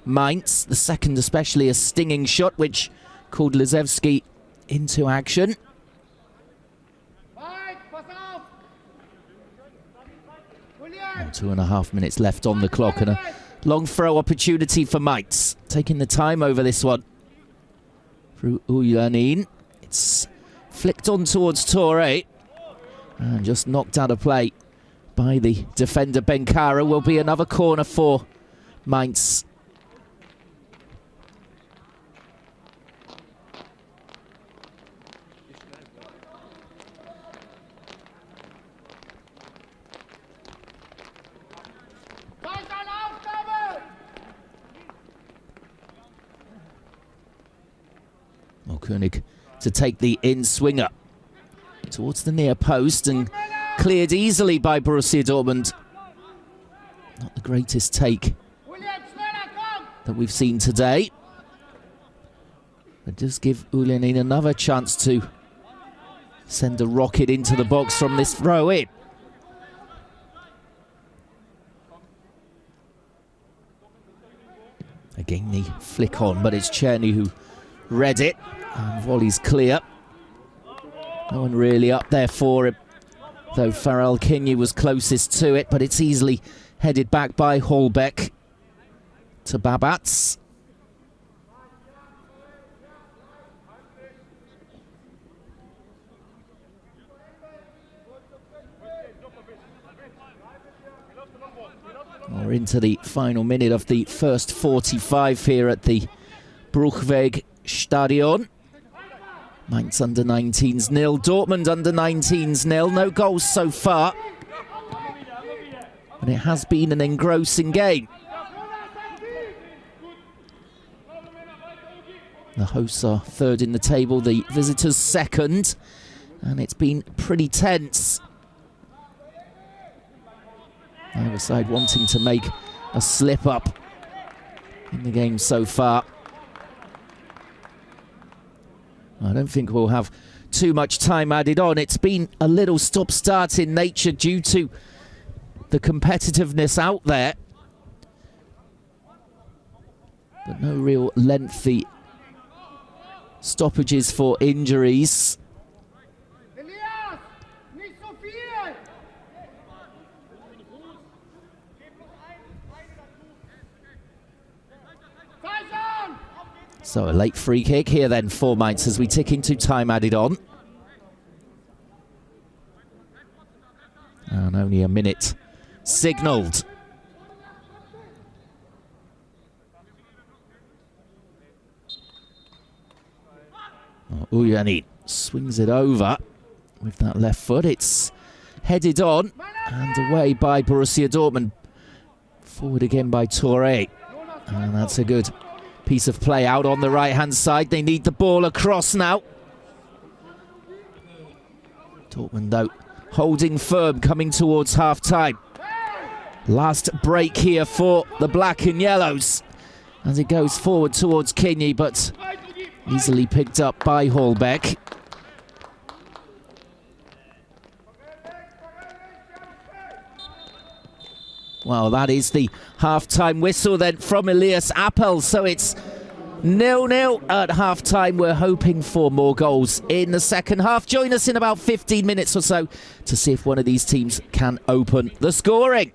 Mainz. The second especially a stinging shot, which called Lizewski into action. Now 2.5 minutes left on the clock, and a long throw opportunity for Mainz. Taking the time over this one. Through U19. It's flicked on towards Touré. And just knocked out of play by the defender Benkara. Will be another corner for Mainz. Well, Koenig to take the in-swinger towards the near post and cleared easily by Borussia Dortmund. Not the greatest take that we've seen today. But does give U19 another chance to send a rocket into the box from this throw in. Again the flick on, but it's Czerny who read it. And volley's clear. No one really up there for him, though Farrell Kinyi was closest to it, but it's easily headed back by Hallbeck to Babats. We're into the final minute of the first 45 here at the Bruchweg Stadion. Mainz under 19s 0, Dortmund under 19s 0. No goals so far, but it has been an engrossing game. The hosts are third in the table, the visitors second, and it's been pretty tense. Either side wanting to make a slip up in the game so far. I don't think we'll have too much time added on. It's been a little stop-start in nature due to the competitiveness out there. But no real lengthy stoppages for injuries. So a late free kick here then for Mainz as we tick into time added on. minute signalled. U19 swings it over with that left foot. It's headed on and away by Borussia Dortmund. Forward again by Touré. And that's a good piece of play out on the right-hand side. They need the ball across now. Dortmund, though, holding firm, coming towards half-time. Last break here for the black and yellows as it goes forward towards Kinney, but easily picked up by Hallbeck. Well, that is the half-time whistle then from Elias Appel, so it's 0-0 at half-time. We're hoping for more goals in the second half. Join us in about 15 minutes or so to see if one of these teams can open the scoring.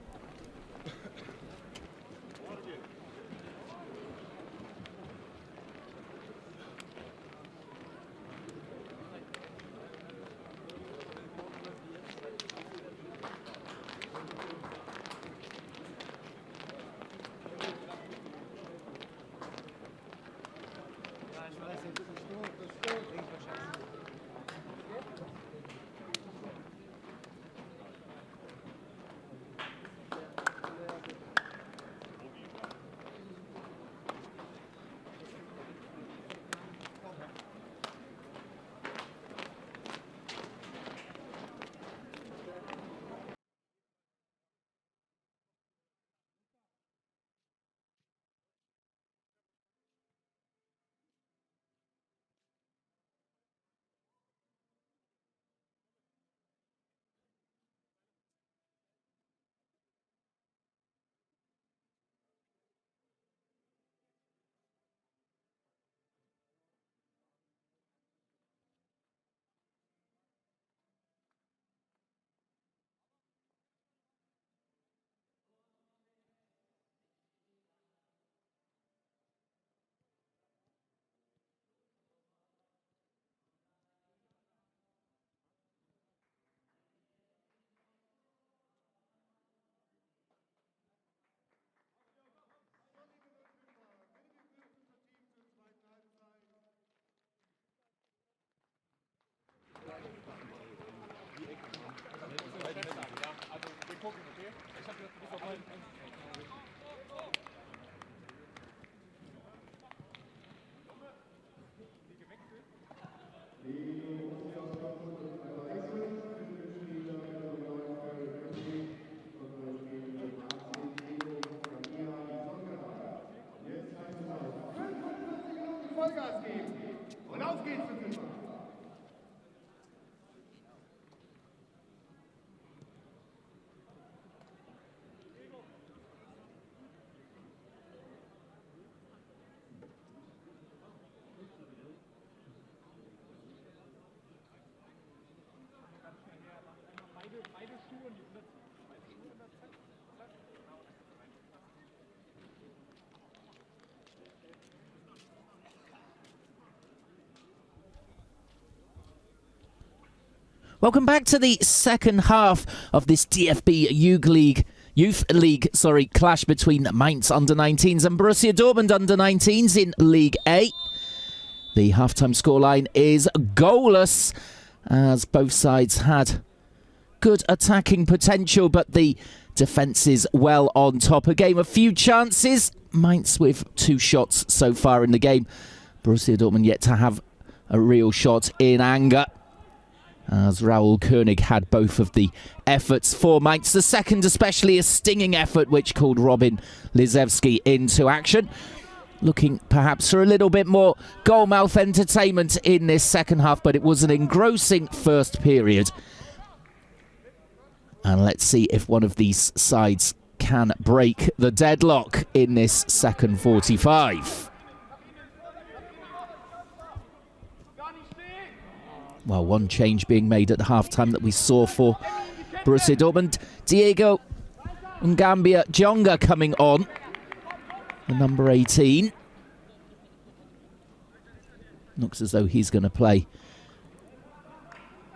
Vollgas geben. Und auf geht's für Fünfer. Welcome back to the second half of this DFB Youth League clash between Mainz under-19s and Borussia Dortmund under-19s in League A. The halftime scoreline is goalless as both sides had good attacking potential, but the defence is well on top. A game, a few chances. Mainz with 2 shots so far in the game. Borussia Dortmund yet to have a real shot in anger, as Raul Koenig had both of the efforts for Mainz. The second especially a stinging effort which called Robin Lizewski into action. Looking perhaps for a little bit more goalmouth entertainment in this second half, but it was an engrossing first period. And let's see if one of these sides can break the deadlock in this second 45. Well, one change being made at half-time that we saw for Borussia Dortmund. Diego Ngambia Jonga coming on, the number 18. Looks as though he's going to play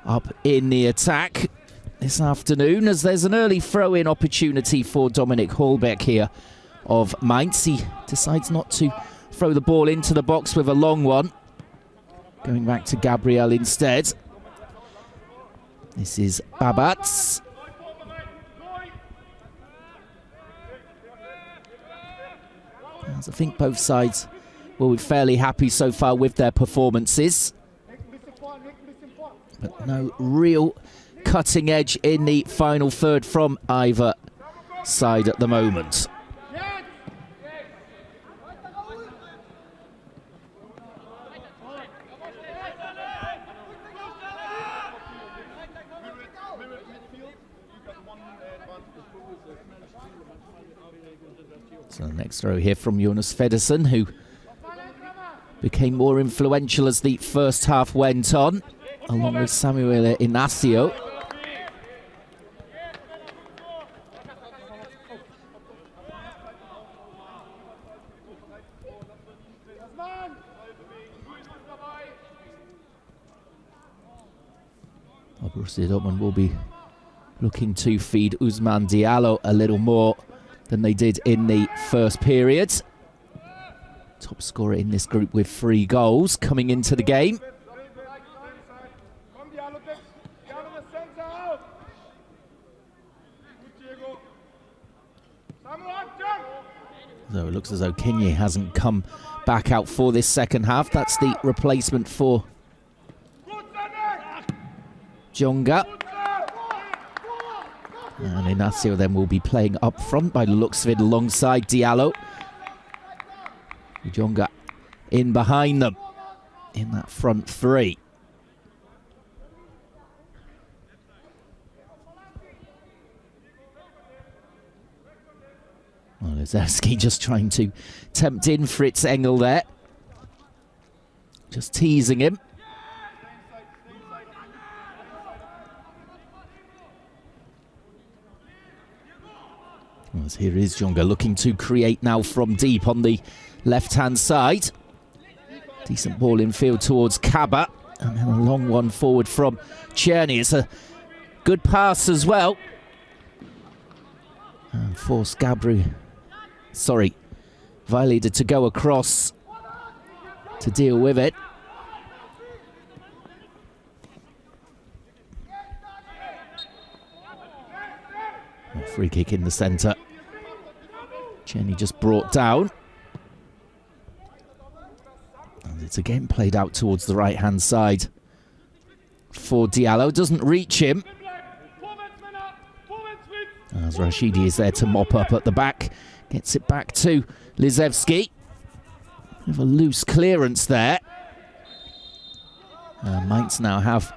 up in the attack. this afternoon, as there's an early throw-in opportunity for Dominik Hallbeck here of Mainz. He decides not to throw the ball into the box with a long one. Going back to Gabriel instead. This is Babats. As I think both sides will be fairly happy so far with their performances. But no real cutting edge in the final third from either side at the moment. So the next throw here from Jonas Feddersen, who became more influential as the first half went on, along with Samuel Inacio. Well, Borussia Dortmund will be looking to feed Ousmane Diallo a little more than they did in the first period. Top scorer in this group with 3 goals coming into the game. So it looks as though Kenye hasn't come back out for this second half. That's the replacement for Djonga. And Inacio then will be playing up front by the looks of it alongside Diallo. Djonga in behind them in that front 3. Well, Lizevski just trying to tempt in Fritz Engel there. Just teasing him. As here is Djonga looking to create now from deep on the left-hand side. Decent ball in field towards Kaba. And then a long one forward from Czerny. It's a good pass as well. And forced Violated to go across to deal with it. A free kick in the centre. Czerny just brought down. And it's again played out towards the right-hand side for Diallo. Doesn't reach him. As Rashidi is there to mop up at the back. Gets it back to Lizevski. With a loose clearance there. Mainz now have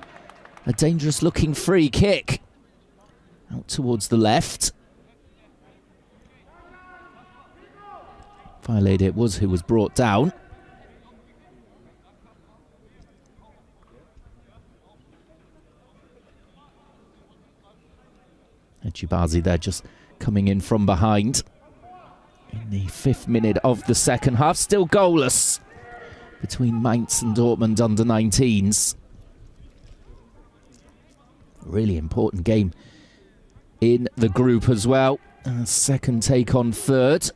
a dangerous-looking free kick. Out towards the left. Violated it was who was brought down. Echibazi there just coming in from behind. In the 5th minute of the second half. Still goalless between Mainz and Dortmund under-19s. Really important game in the group as well. Second take on third.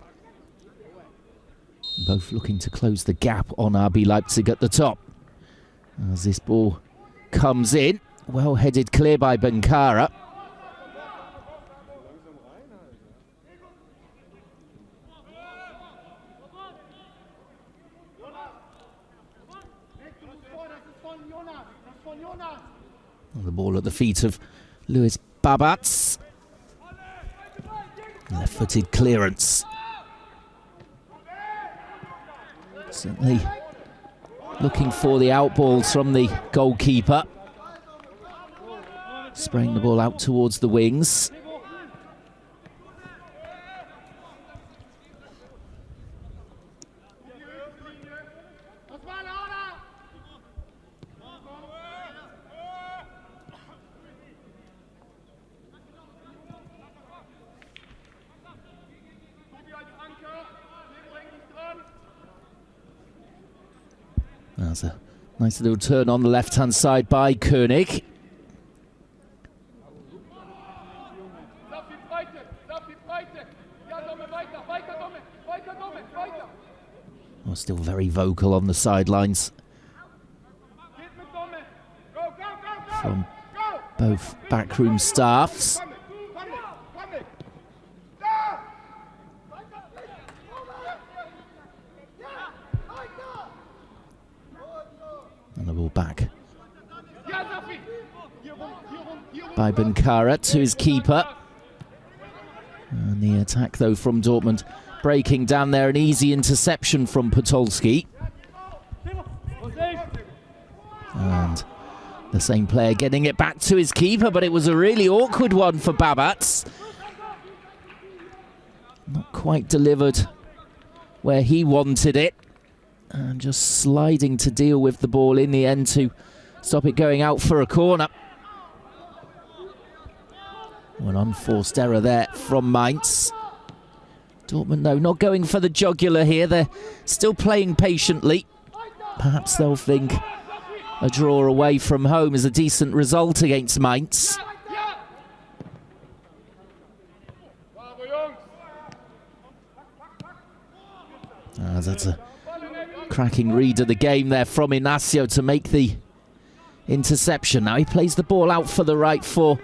Both looking to close the gap on RB Leipzig at the top. As this ball comes in. Well headed clear by Benkara. The ball at the feet of Louis Babats. Left-footed clearance. Certainly looking for the outballs from the goalkeeper. Spraying the ball out towards the wings. That's a nice little turn on the left-hand side by Koenig. Well, still very vocal on the sidelines from both backroom staffs. And the ball back by Benkara to his keeper. And the attack, though, from Dortmund breaking down there. An easy interception from Podolski. And the same player getting it back to his keeper, but it was a really awkward one for Babats. Not quite delivered where he wanted it. And just sliding to deal with the ball in the end to stop it going out for a corner. An unforced error there from Mainz. Dortmund, though, not going for the jugular here. They're still playing patiently. Perhaps they'll think a draw away from home is a decent result against Mainz. That's a cracking read of the game there from Inacio to make the interception. Now he plays the ball out for the right for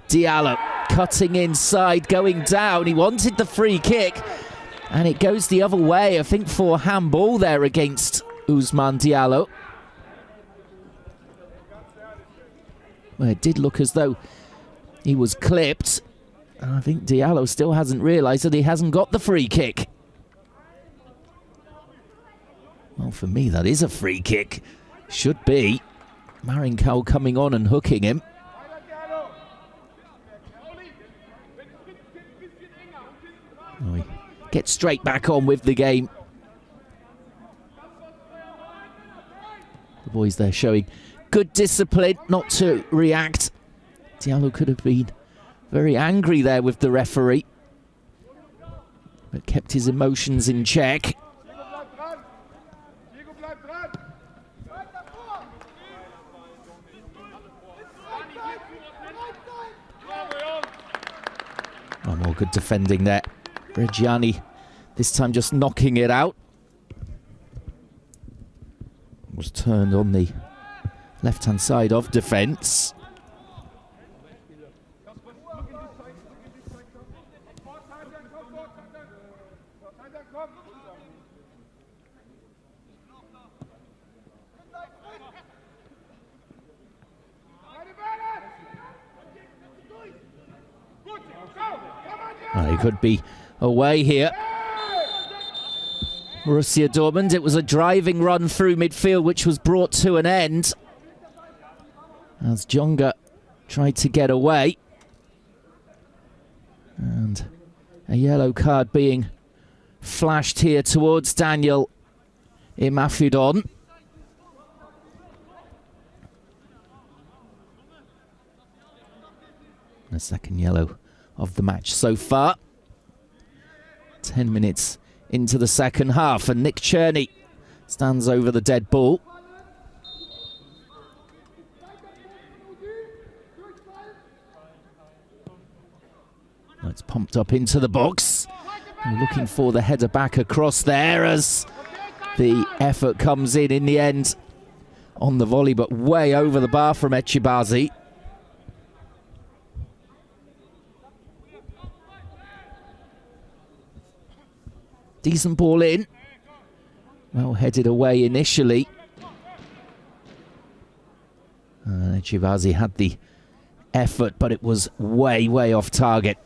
Diallo, cutting inside, going down. He wanted the free kick, and it goes the other way, I think, for handball there against Ousmane Diallo. Well, it did look as though he was clipped. And I think Diallo still hasn't realised that he hasn't got the free kick. Well, for me, that is a free kick. Should be. Marinkau coming on and hooking him. Oh, he gets straight back on with the game. The boys there showing good discipline not to react. Diallo could have been very angry there with the referee, but kept his emotions in check. Oh, more good defending there. Reggiani this time just knocking it out. Was turned on the left-hand side of defence. He could be away here. Borussia Dortmund, it was a driving run through midfield which was brought to an end as Jonga tried to get away. And a yellow card being flashed here towards Daniel Imafidon. The second yellow of the match so far. 10 minutes into the second half, and Nick Cherney stands over the dead ball. It's pumped up into the box. We're looking for the header back across there as the effort comes in the end on the volley, but way over the bar from Echibazi. Decent ball in. Well headed away initially. Echibazi had the effort, but it was way, way off target.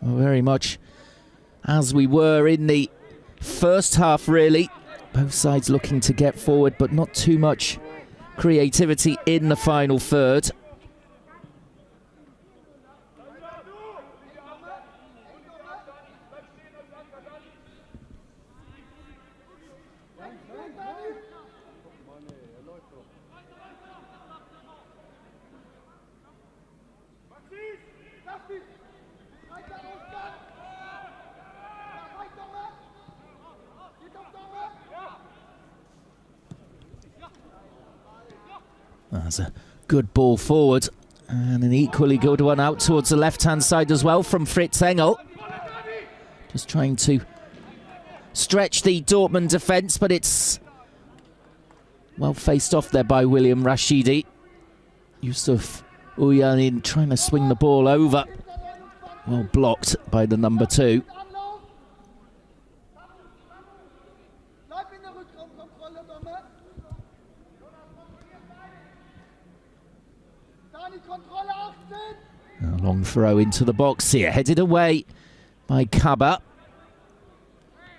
Well, very much as we were in the first half, really. Both sides looking to get forward, but not too much creativity in the final third. That's a good ball forward. And an equally good one out towards the left-hand side as well from Fritz Engel. Just trying to stretch the Dortmund defence, but it's well faced off there by William Rashidi. Yusuf Uyanin trying to swing the ball over. Well blocked by the number 2. A long throw into the box here, headed away by Kaba.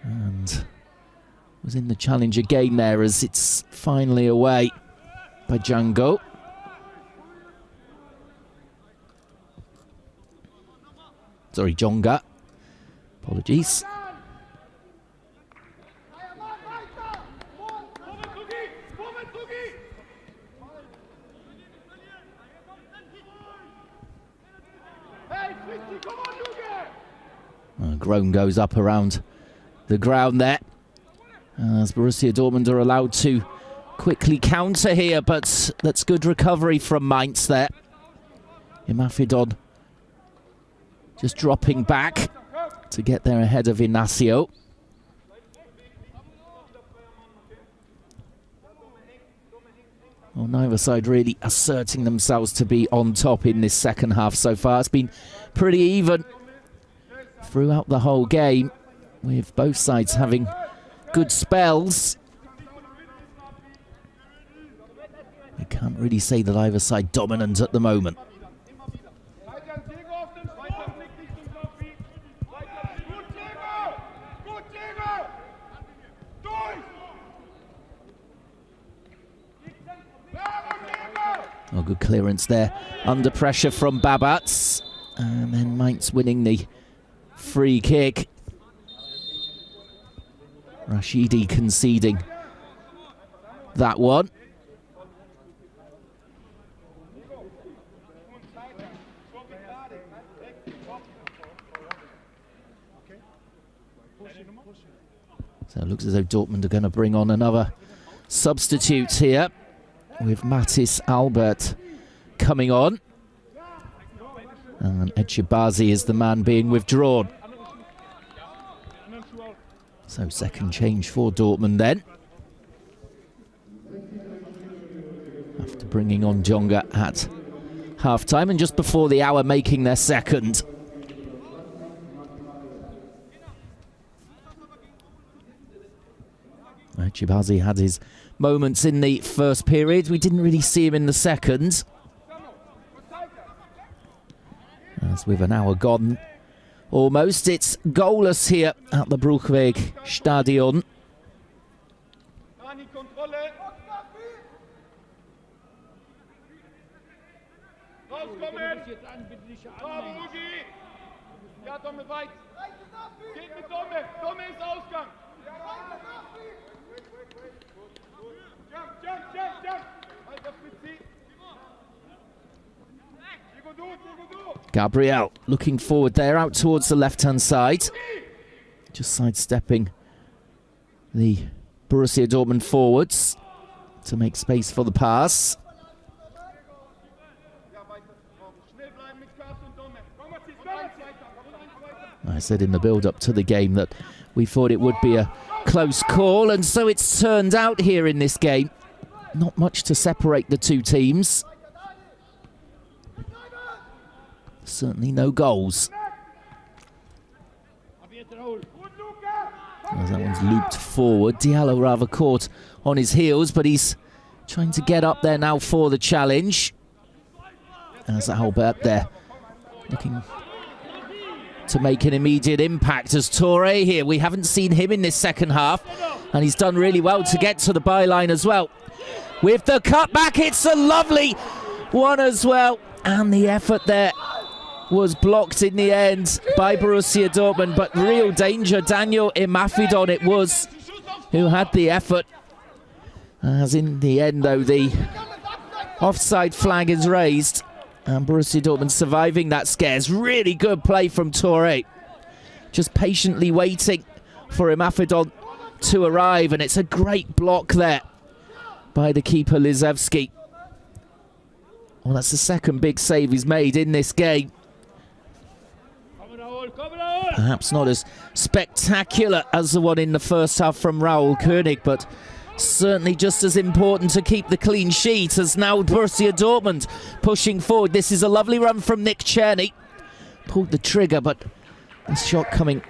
And was in the challenger game there as it's finally away by Django. Sorry, Jonga. Apologies. A groan goes up around the ground there as Borussia Dortmund are allowed to quickly counter here, but that's good recovery from Mainz there. Imafidon just dropping back to get there ahead of Inacio. Well, neither side really asserting themselves to be on top in this second half so far. It's been pretty even throughout the whole game, with both sides having good spells. You can't really say that either side dominant at the moment. Oh, good clearance there. Under pressure from Babats. And then Mainz winning the free kick. Rashidi conceding that one. So it looks as though Dortmund are going to bring on another substitute here, with Mathis Albert coming on. And Echebazi is the man being withdrawn. So second change for Dortmund then, after bringing on Jonga at half-time and just before the hour making their second. Echebazi had his moments in the first period. We didn't really see him in the second. As with an hour gone almost, it's goalless here at the Bruchweg Stadion. Gabriel looking forward there, out towards the left-hand side. Just sidestepping the Borussia Dortmund forwards to make space for the pass. I said in the build-up to the game that we thought it would be a close call, and so it's turned out here in this game. Not much to separate the two teams. Certainly no goals. As that one's looped forward. Diallo rather caught on his heels, but he's trying to get up there now for the challenge. As Albert there looking to make an immediate impact as Touré here. We haven't seen him in this second half, and he's done really well to get to the byline as well. With the cutback, it's a lovely one as well. And the effort there was blocked in the end by Borussia Dortmund, but real danger. Daniel Imafidon it was who had the effort. As in the end, though, the offside flag is raised, and Borussia Dortmund surviving that scares. Really good play from Touré. Just patiently waiting for Imafidon to arrive, and it's a great block there by the keeper Lizevski. Well, that's the second big save he's made in this game. Perhaps not as spectacular as the one in the first half from Raúl Koenig, but certainly just as important to keep the clean sheet as now Borussia Dortmund pushing forward. This is a lovely run from Nick Czerny. Pulled the trigger, but a shot coming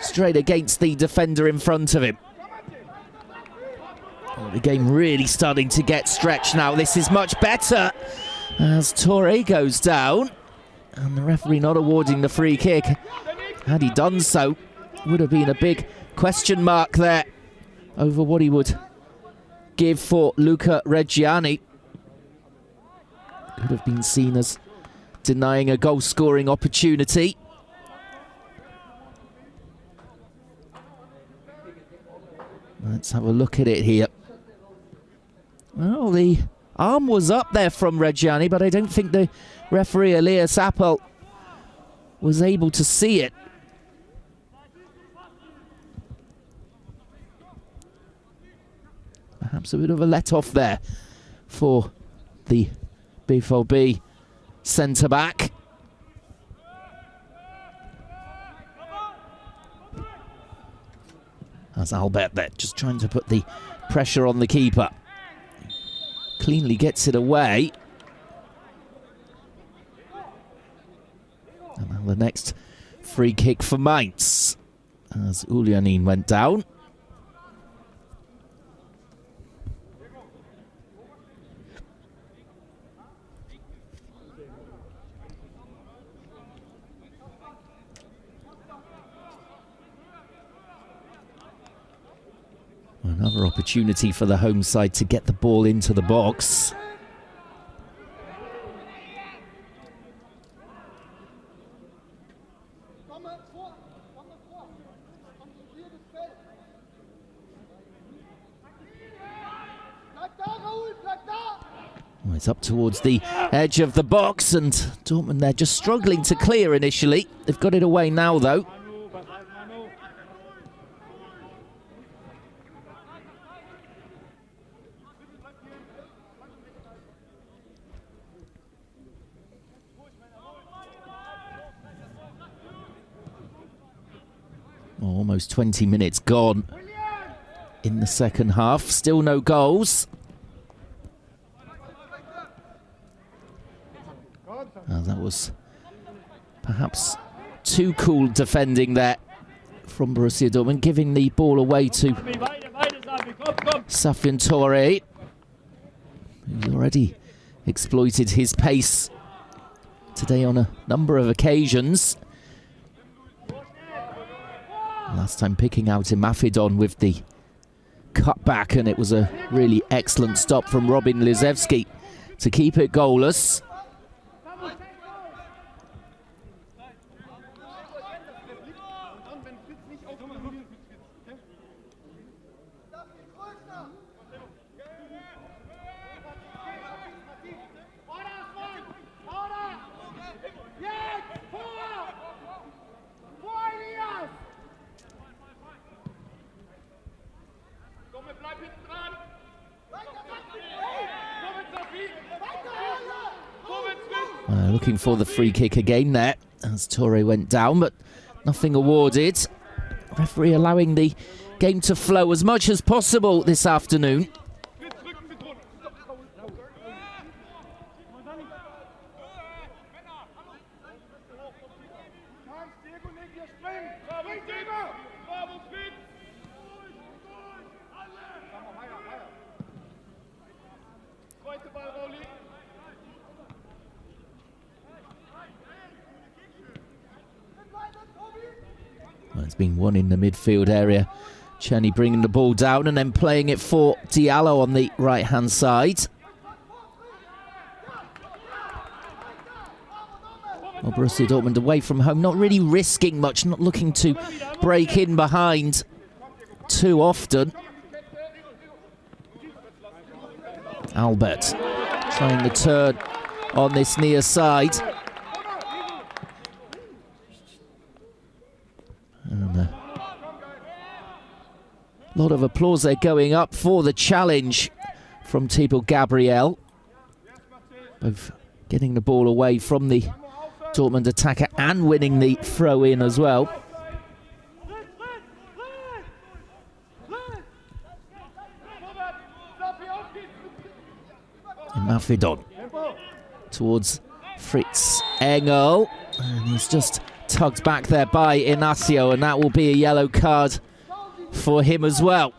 straight against the defender in front of him. Oh, the game really starting to get stretched now. This is much better as Touré goes down. And the referee not awarding the free kick. Had he done so, would have been a big question mark there over what he would give for Luca Reggiani. Could have been seen as denying a goal-scoring opportunity. Let's have a look at it here. Well, the arm was up there from Reggiani, but I don't think the referee Elias Appel was able to see it. Perhaps a bit of a let-off there for the BVB centre-back. As Albert there, just trying to put the pressure on the keeper. Cleanly gets it away. And now the next free kick for Mainz as Ulyanin went down. Another opportunity for the home side to get the ball into the box. Well, it's up towards the edge of the box, and Dortmund they're just struggling to clear initially. They've got it away now, though. Almost 20 minutes gone in the second half. Still no goals. That was perhaps too cool defending there from Borussia Dortmund, giving the ball away to Safin Touré, who's already exploited his pace today on a number of occasions. Last time picking out Imafidon with the cutback, and it was a really excellent stop from Robin Lizewski to keep it goalless. Looking for the free kick again there as Touré went down, but nothing awarded. Referee allowing the game to flow as much as possible this afternoon. Well, it's been one in the midfield area. Czerny bringing the ball down and then playing it for Diallo on the right-hand side. Well, Borussia Dortmund away from home, not really risking much, not looking to break in behind too often. Albert trying the turn on this near side. And a lot of applause there going up for the challenge from Thibaut Gabriel. both getting the ball away from the Dortmund attacker and winning the throw-in as well. Mafidon towards Fritz Engel, and he's just tugged back there by Inacio, and that will be a yellow card for him as well.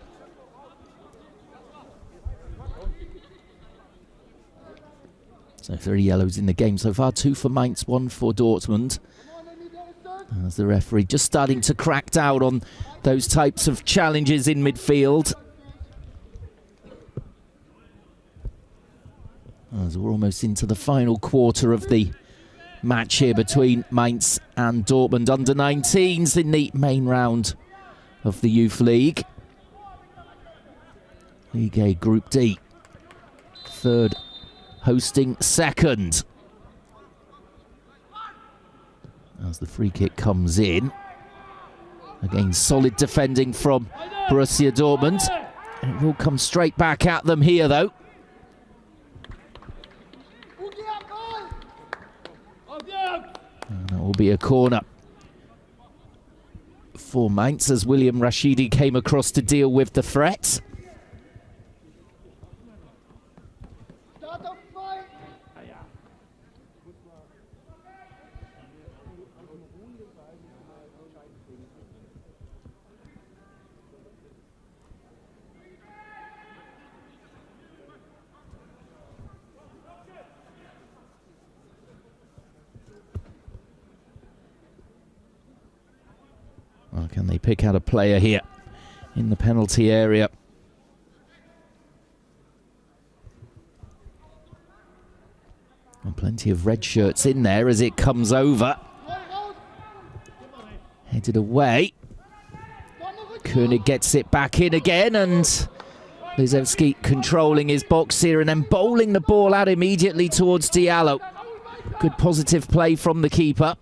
So 3 yellows in the game so far, 2 for Mainz, 1 for Dortmund. As the referee just starting to crack down on those types of challenges in midfield. As we're almost into the final quarter of the match here between Mainz and Dortmund under-19s in the main round of the Youth League. League A Group D. Third hosting second. As the free kick comes in. Again, solid defending from Borussia Dortmund. It will come straight back at them here, though. And that will be a corner for Mainz as William Rashidi came across to deal with the threat. Well, can they pick out a player here in the penalty area? And plenty of red shirts in there as it comes over. Headed away. Koenig gets it back in again, and Lizevski controlling his box here and then bowling the ball out immediately towards Diallo. Good positive play from the keeper.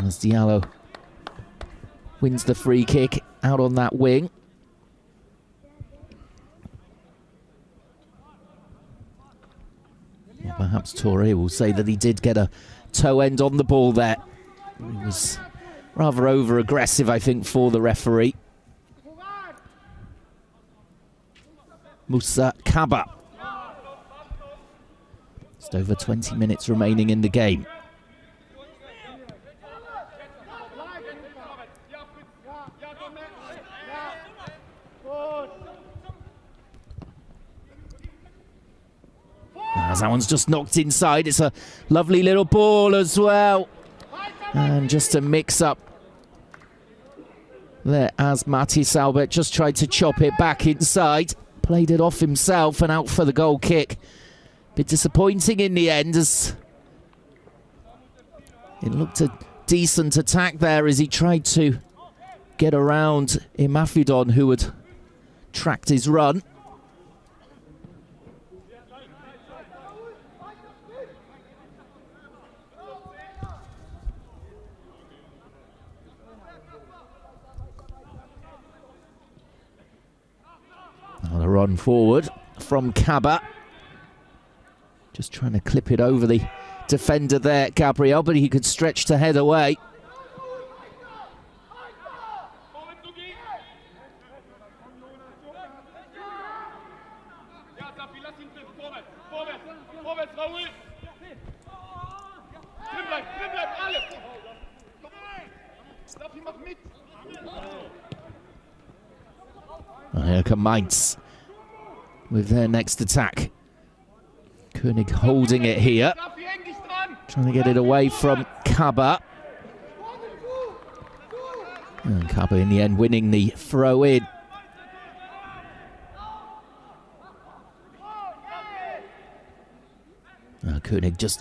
As Diallo wins the free kick out on that wing. Well, perhaps Touré will say that he did get a toe end on the ball there. He was rather over-aggressive, I think, for the referee. Moussa Kaba. Just over 20 minutes remaining in the game. As that one's just knocked inside, it's a lovely little ball as well. And just a mix-up there as Mati Salbert just tried to chop it back inside. Played it off himself and out for the goal kick. Bit disappointing in the end as it looked a decent attack there as he tried to get around Imafidon, who had tracked his run. Another run forward from Kaba. Just trying to clip it over the defender there, Gabriel, but he could stretch to head away. Here come Mainz with their next attack. Koenig holding it here. Trying to get it away from Kaba. And Kaba in the end winning the throw in. Koenig just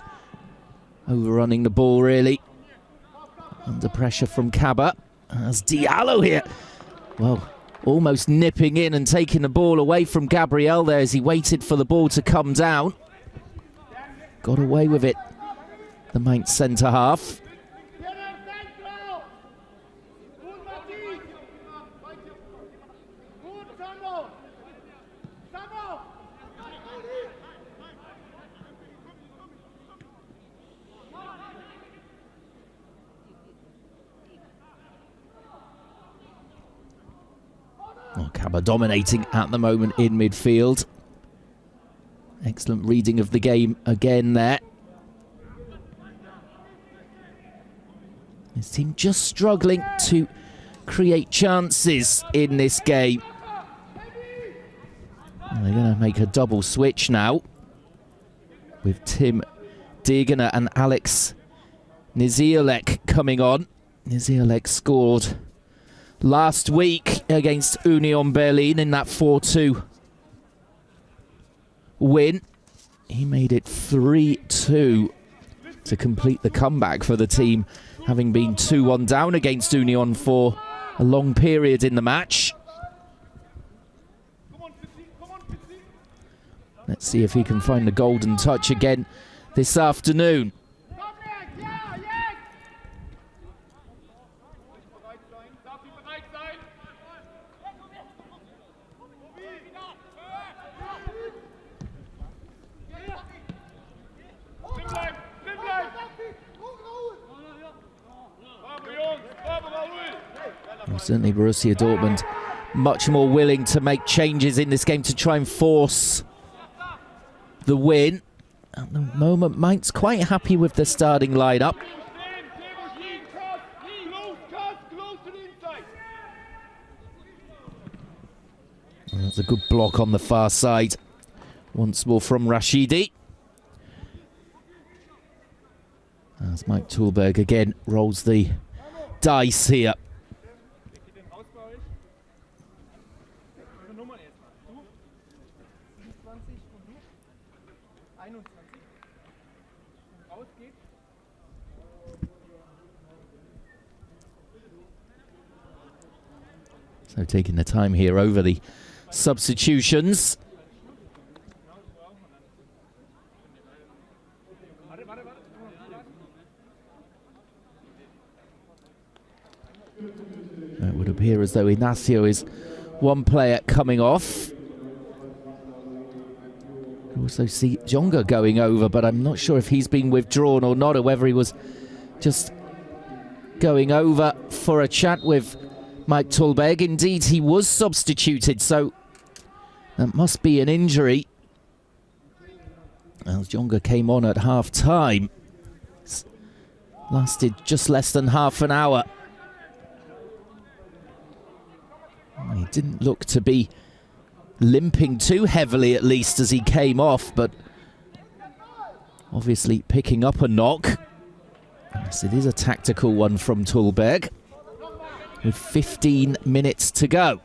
overrunning the ball really. Under pressure from Kaba. As Diallo here. Well, almost nipping in and taking the ball away from Gabriel there as he waited for the ball to come down. Got away with it, the Mainz centre-half. Cabba dominating at the moment in midfield. Excellent reading of the game again there. His team just struggling to create chances in this game. And they're going to make a double switch now with Tim Degener and Alex Niziolek coming on. Niziolek scored last week against Union Berlin in that 4-2 win. He made it 3-2 to complete the comeback for the team, having been 2-1 down against Union for a long period in the match. Let's see if he can find the golden touch again this afternoon. Well, certainly Borussia Dortmund much more willing to make changes in this game to try and force the win. At the moment, Mainz quite happy with the starting lineup. That's a good block on the far side. Once more from Rashidi. As Mike Tulberg again rolls the dice here. So taking the time here over the substitutions. It would appear as though Ignacio is one player coming off. You also see Jonga going over, but I'm not sure if he's been withdrawn or not, or whether he was just going over for a chat with Mike Tulberg. Indeed, he was substituted, so that must be an injury. As Jonga came on at half-time. Lasted just less than half an hour. He didn't look to be limping too heavily, at least, as he came off, but obviously picking up a knock. Yes, it is a tactical one from Tulberg, with 15 minutes to go.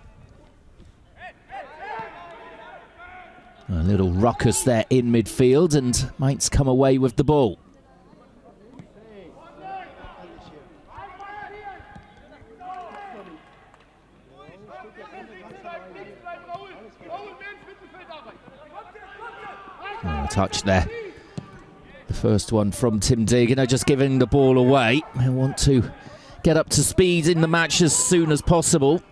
A little ruckus there in midfield, and Mainz come away with the ball. Touch there. The first one from Tim Degener, just giving the ball away. They want to get up to speed in the match as soon as possible.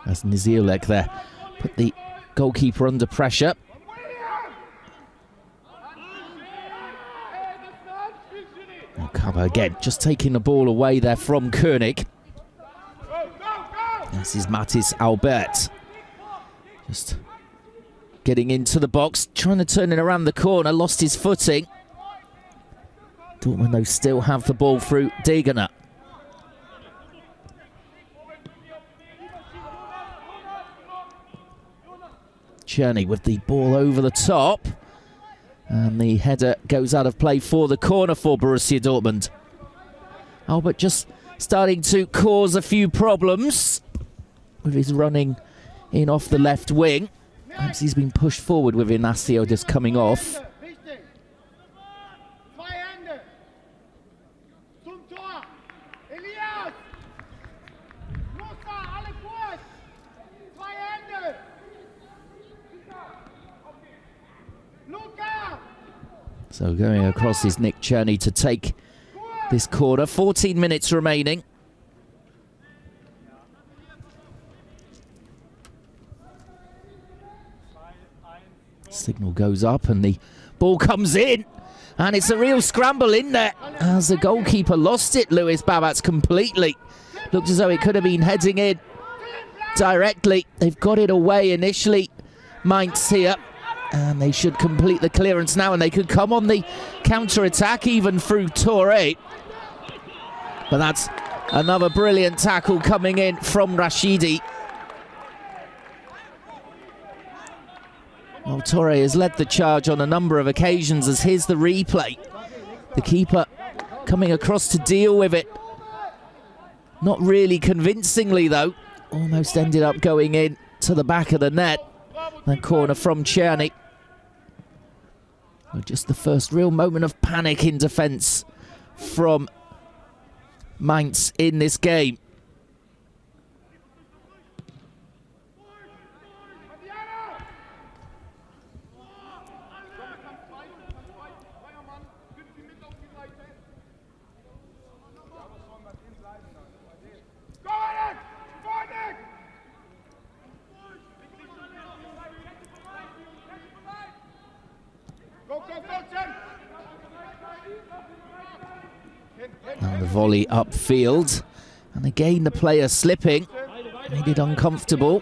As Niziolek there put the goalkeeper under pressure. Cabba again, just taking the ball away there from Koenig. This is Mathis Albert. Just getting into the box, trying to turn it around the corner, lost his footing. Dortmund, though, still have the ball through Degener. Czerny with the ball over the top. And the header goes out of play for the corner for Borussia Dortmund. Albert just starting to cause a few problems with his running in off the left wing. Perhaps he's been pushed forward with Ignacio just coming off. So going across is Nick Czerny to take this corner. 14 minutes remaining. Signal goes up and the ball comes in. And it's a real scramble in there. As the goalkeeper lost it, Luis Babats, completely. Looked as though it could have been heading in directly. They've got it away initially, Mainz here. And they should complete the clearance now, and they could come on the counter-attack even through Toure. But that's another brilliant tackle coming in from Rashidi. Well, Toure has led the charge on a number of occasions, as here's the replay. The keeper coming across to deal with it. Not really convincingly, though. Almost ended up going in to the back of the net. That corner from Czerny. Well, just the first real moment of panic in defence from Mainz in this game. And the volley upfield, and again the player slipping, made it uncomfortable.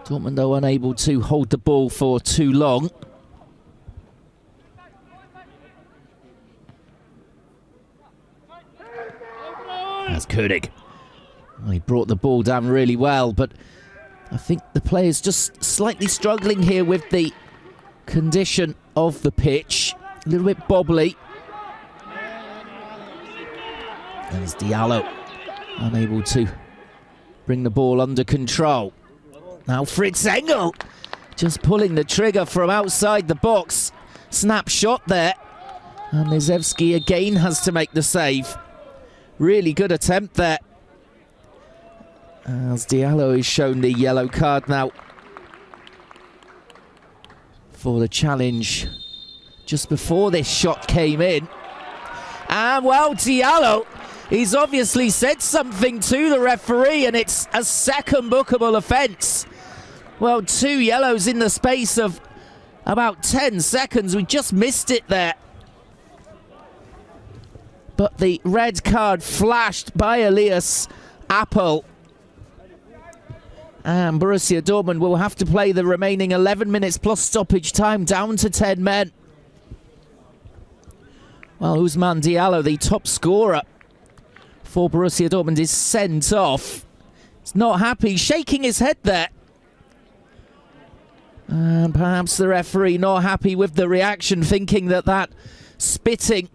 Dortmund though unable to hold the ball for too long. That's König. Well, he brought the ball down really well, but I think the player's just slightly struggling here with the condition of the pitch. A little bit bobbly. There's Diallo, unable to bring the ball under control. Now Fritz Engel, just pulling the trigger from outside the box. Snapshot there. And Lizevski again has to make the save. Really good attempt there. As Diallo is shown the yellow card now for the challenge just before this shot came in. And well, Diallo, he's obviously said something to the referee, and it's a second bookable offence. Well, 2 yellows in the space of about 10 seconds. We just missed it there. But the red card flashed by Elias Appel. And Borussia Dortmund will have to play the remaining 11 minutes plus stoppage time down to 10 men. Well, Ousmane Diallo, the top scorer for Borussia Dortmund, is sent off. He's not happy, shaking his head there. And perhaps the referee not happy with the reaction, thinking that that spitting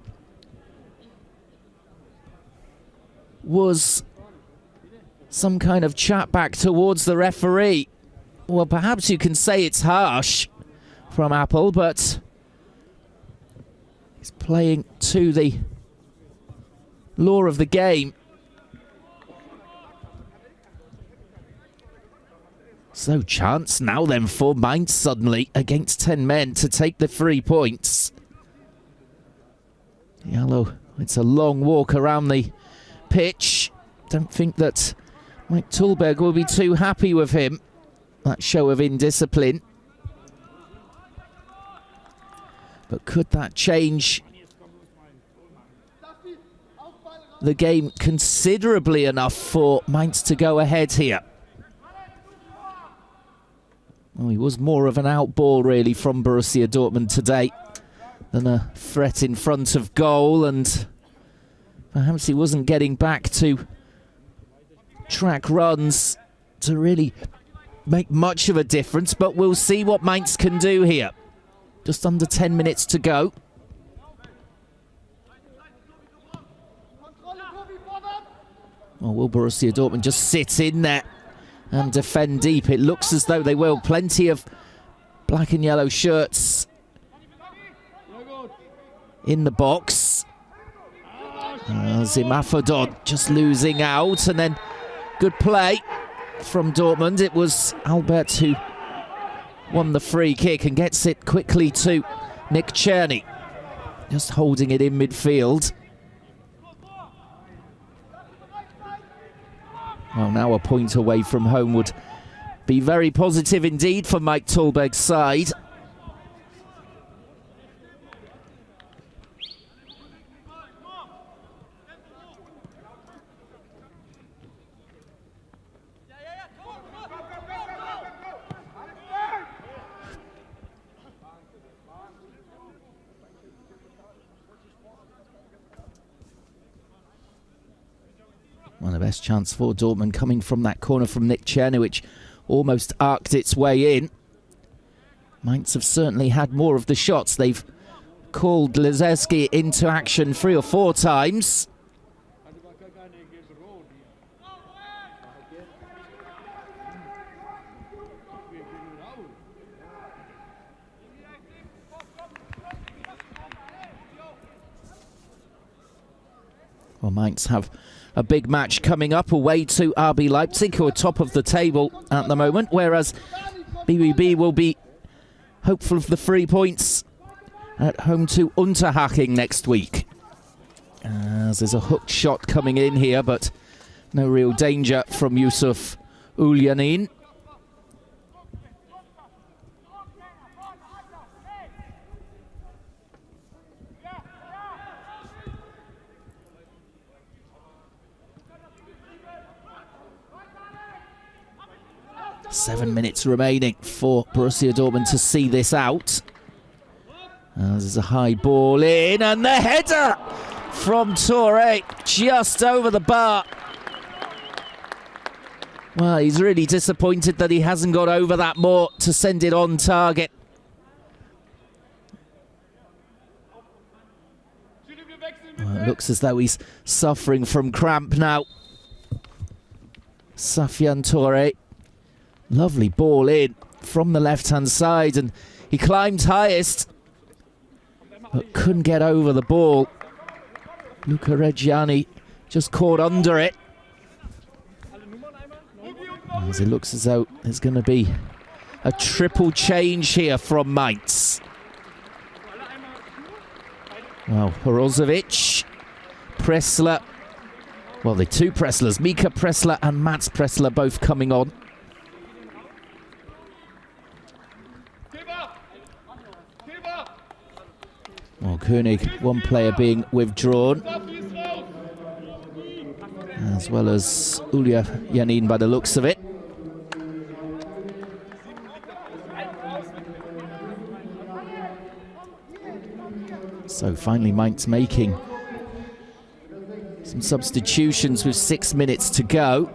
was some kind of chat back towards the referee. Well, perhaps you can say it's harsh from Appel, but he's playing to the law of the game. So chance now then for Mainz suddenly against 10 men to take the 3 points. Diallo, it's a long walk around the pitch. Don't think that Mike Tulberg will be too happy with him. That show of indiscipline. But could that change the game considerably enough for Mainz to go ahead here? Well, he was more of an out ball really from Borussia Dortmund today than a threat in front of goal, and perhaps he wasn't getting back to track runs to really make much of a difference, but we'll see what Mainz can do here. Just under 10 minutes to go. Well, will Borussia Dortmund just sit in there and defend deep? It looks as though they will. Plenty of black and yellow shirts in the box. Zimafodon just losing out, and then good play from Dortmund. It was Albert who won the free kick and gets it quickly to Nick Czerny, just holding it in midfield. Well, now a point away from home would be very positive indeed for Mike Tulberg's side. best chance for Dortmund coming from that corner from Nick Cherny, which almost arced its way in. Mainz have certainly had more of the shots. They've called Lezeski into action 3 or 4 times. Well, Mainz have a big match coming up away to RB Leipzig, who are top of the table at the moment, whereas BBB will be hopeful of the 3 points at home to Unterhaching next week. As there's a hooked shot coming in here, but no real danger from Yusuf Ulyanin. Seven minutes remaining for Borussia Dortmund to see this out. There's a high ball in, and the header from Toure just over the bar. Well, he's really disappointed that he hasn't got over that more to send it on target. Well, it looks as though he's suffering from cramp now. Safyan Toure. Lovely ball in from the left-hand side, and he climbed highest, but couldn't get over the ball. Luca Reggiani just caught under it. As it looks as though there's going to be a triple change here from Mainz. Well, Brozovic, Pressler, well, the 2 Presslers, Mika Pressler and Mats Pressler both coming on. Well, Koenig, 1 player being withdrawn, as well as Ulyanin by the looks of it. So finally Mainz making some substitutions with 6 minutes to go,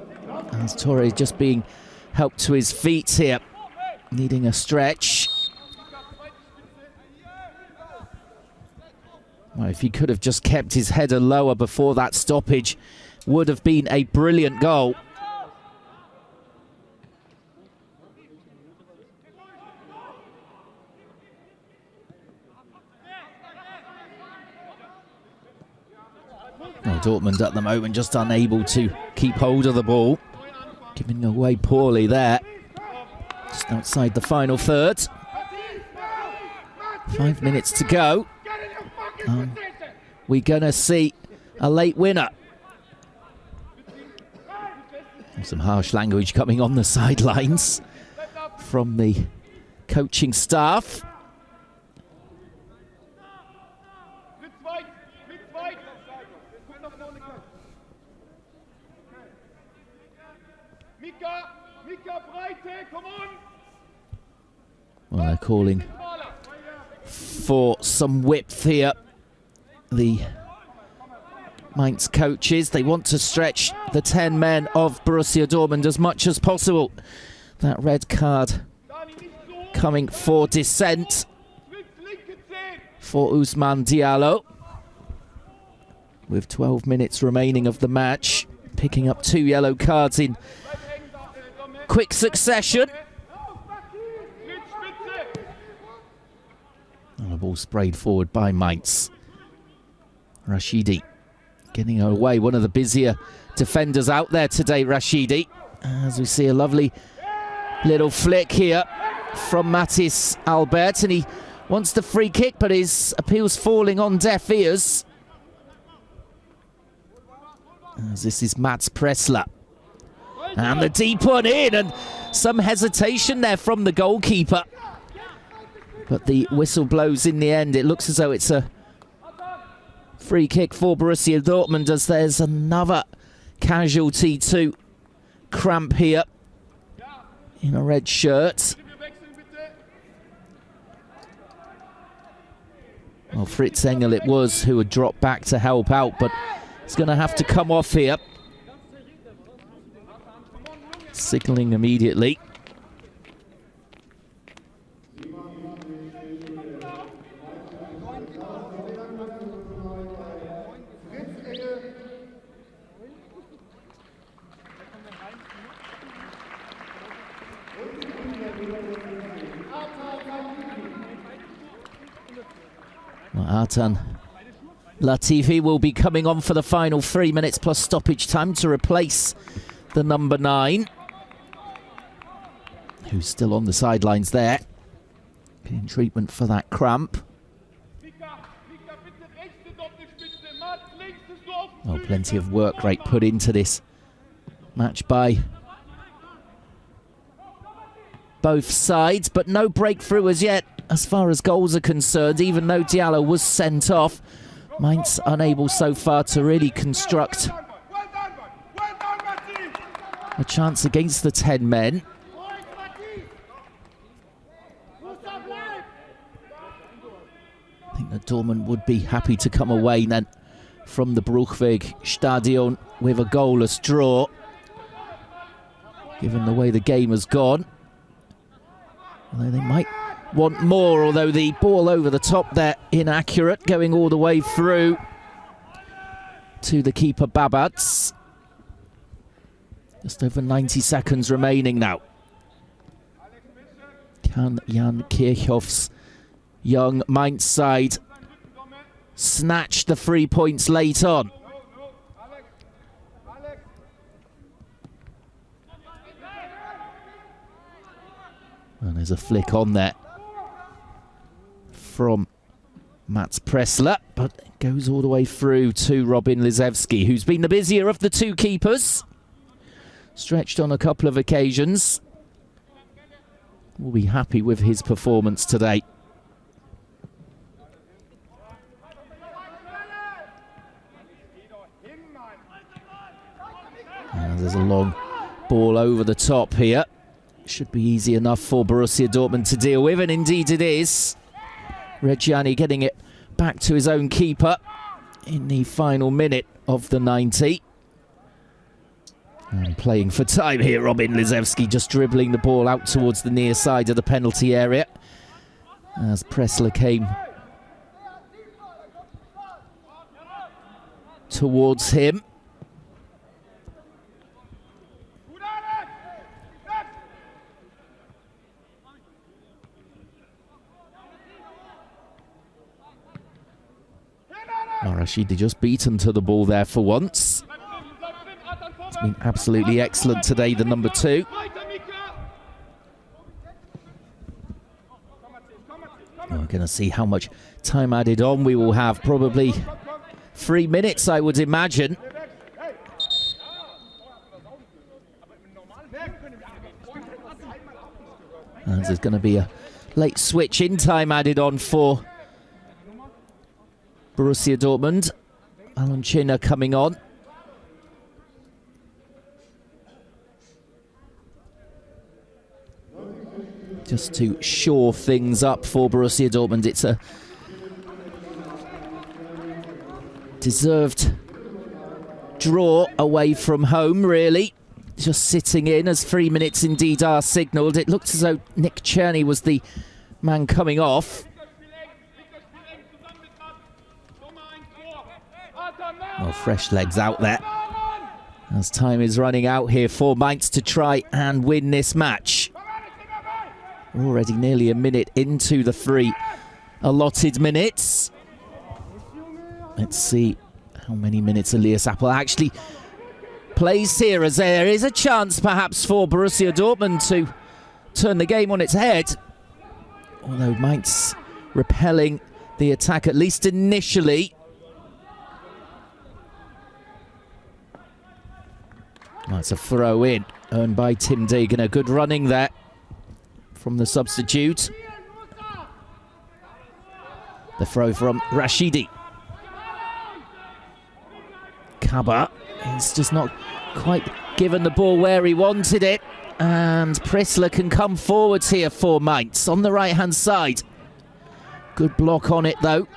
as Toure just being helped to his feet here, needing a stretch. Well, if he could have just kept his header lower before that stoppage, would have been a brilliant goal. Well, Dortmund at the moment just unable to keep hold of the ball, giving away poorly there, just outside the final third. 5 minutes to go. We're going to see a late winner. Some harsh language coming on the sidelines from the coaching staff. Well, they're calling for some width here. The Mainz coaches, they want to stretch the 10 men of Borussia Dortmund as much as possible. That red card coming for dissent for Ousmane Diallo. With 12 minutes remaining of the match, picking up 2 yellow cards in quick succession. And the ball sprayed forward by Mainz. Rashidi getting away, one of the busier defenders out there today, Rashidi. As we see a lovely little flick here from Mathis Albert, and he wants the free kick, but his appeal's falling on deaf ears. As this is Mats Pressler. And the deep one in, and some hesitation there from the goalkeeper. But the whistle blows in the end. It looks as though it's a free kick for Borussia Dortmund, as there's another casualty to cramp here in a red shirt. Well, Fritz Engel it was who had dropped back to help out, but he's going to have to come off here. signalling immediately. Well, Artan Latifi will be coming on for the final 3 minutes plus stoppage time to replace the number 9, who's still on the sidelines there, getting treatment for that cramp. Oh, plenty of work rate put into this match by both sides, but no breakthrough as yet as far as goals are concerned, even though Diallo was sent off. Mainz unable so far to really construct a chance against the 10 men. I think that Dortmund would be happy to come away then from the Bruchweg Stadion with a goalless draw, given the way the game has gone. Although they might want more, although the ball over the top there, inaccurate, going all the way through to the keeper Babats. Just over 90 seconds remaining now. Can Jan Kirchhoff's young Mainz side snatch the 3 points late on? And there's a flick on there from Mats Pressler, but it goes all the way through to Robin Lizewski, who's been the busier of the two keepers. Stretched on a couple of occasions. Will be happy with his performance today. And there's a long ball over the top here. Should be easy enough for Borussia Dortmund to deal with, and indeed it is. Reggiani getting it back to his own keeper in the final minute of the 90. And playing for time here, Robin Lizewski just dribbling the ball out towards the near side of the penalty area as Pressler came towards him. Rashidi just beaten to the ball there for once. It's been absolutely excellent today, the number 2. We're going to see how much time added on we will have. Probably 3 minutes, I would imagine. And there's going to be a late switch in time added on for Borussia Dortmund. Alan Chinner coming on. Just to shore things up for Borussia Dortmund. It's a deserved draw away from home, really. Just sitting in as 3 minutes indeed are signalled. It looked as though Nick Czerny was the man coming off. Well, fresh legs out there as time is running out here for Mainz to try and win this match. We're already nearly a minute into the 3 allotted minutes. Let's see how many minutes Elias Appel actually plays here, as there is a chance perhaps for Borussia Dortmund to turn the game on its head. Although Mainz repelling the attack, at least initially. That's a throw in, earned by Tim Degener. Good running there from the substitute. The throw from Rashidi. Kaba is just not quite given the ball where he wanted it. And Pressler can come forwards here for Mainz on the right-hand side. Good block on it, though.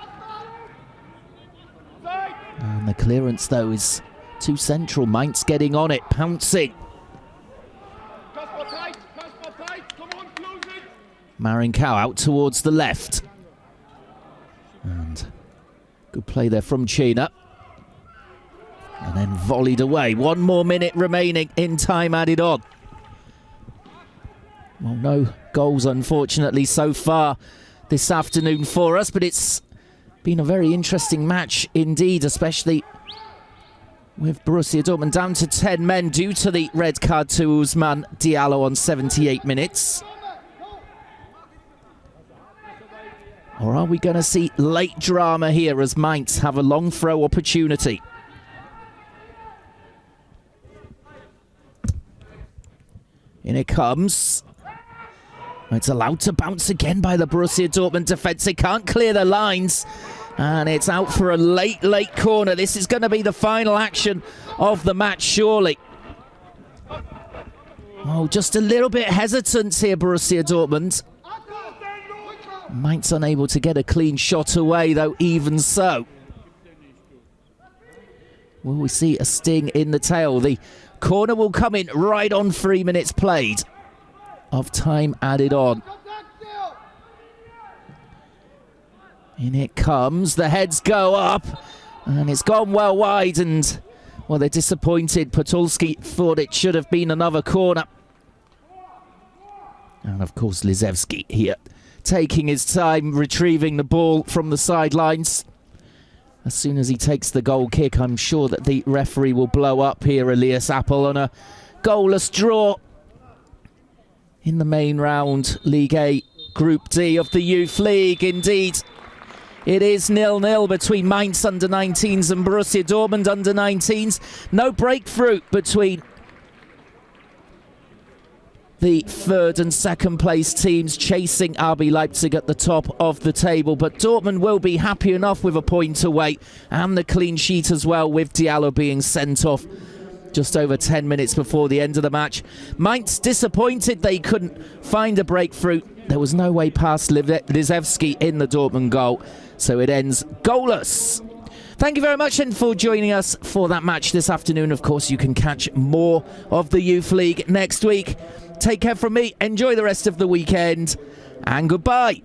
And the clearance, though, is too central. Mainz getting on it, pouncing. Marinkau out towards the left. And good play there from China. And then volleyed away. 1 more minute remaining in time added on. Well, no goals, unfortunately, so far this afternoon for us, but it's been a very interesting match indeed, especially with Borussia Dortmund down to 10 men due to the red card to Ousmane Diallo on 78 minutes. Or are we going to see late drama here as Mainz have a long throw opportunity? In it comes. It's allowed to bounce again by the Borussia Dortmund defence. It can't clear the lines. And it's out for a late corner. This is going to be the final action of the match, surely. Oh, just a little bit hesitant here, Borussia Dortmund. Mainz unable to get a clean shot away, though, even so. Will we see a sting in the tail? The corner will come in right on 3 minutes played of time added on. In it comes, the heads go up, and it's gone well wide, and, well, they're disappointed. Podolski thought it should have been another corner. And, of course, Lizevski here, taking his time, retrieving the ball from the sidelines. As soon as he takes the goal kick, I'm sure that the referee will blow up here, Elias Appel, on a goalless draw in the main round, League A, Group D of the Youth League. Indeed, it is 0-0 between Mainz under-19s and Borussia Dortmund under-19s. No breakthrough between the third and second place teams, chasing RB Leipzig at the top of the table. But Dortmund will be happy enough with a point away and the clean sheet as well, with Diallo being sent off just over 10 minutes before the end of the match. Mainz disappointed they couldn't find a breakthrough. There was no way past Lizevski in the Dortmund goal, so it ends goalless. Thank you very much then for joining us for that match this afternoon. Of course, you can catch more of the Youth League next week. Take care from me, enjoy the rest of the weekend, and goodbye.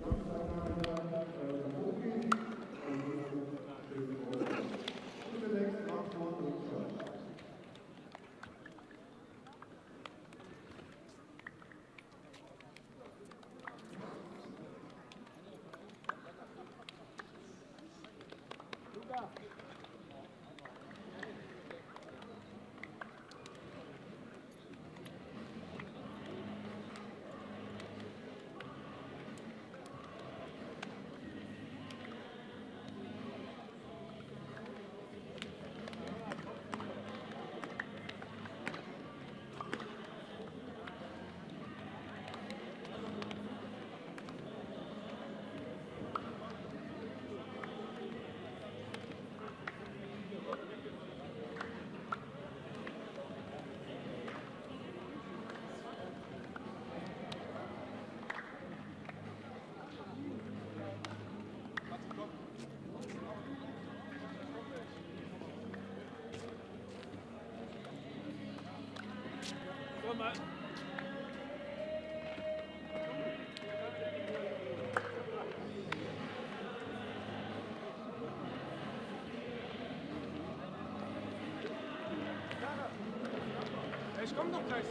Ich komm doch gleich.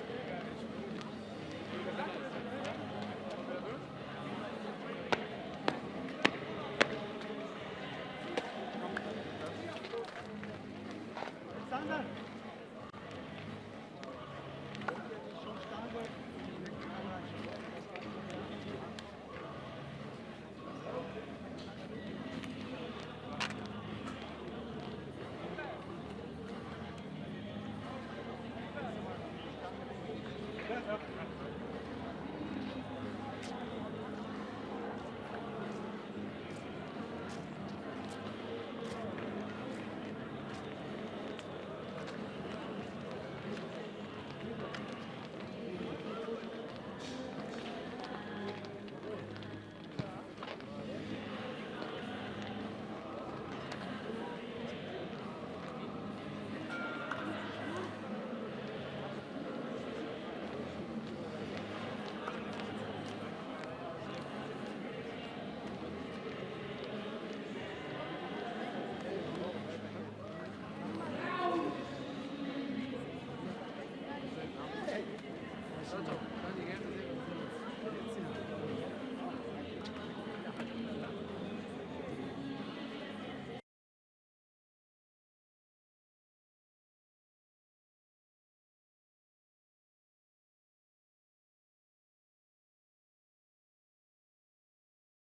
Ciao, ciao.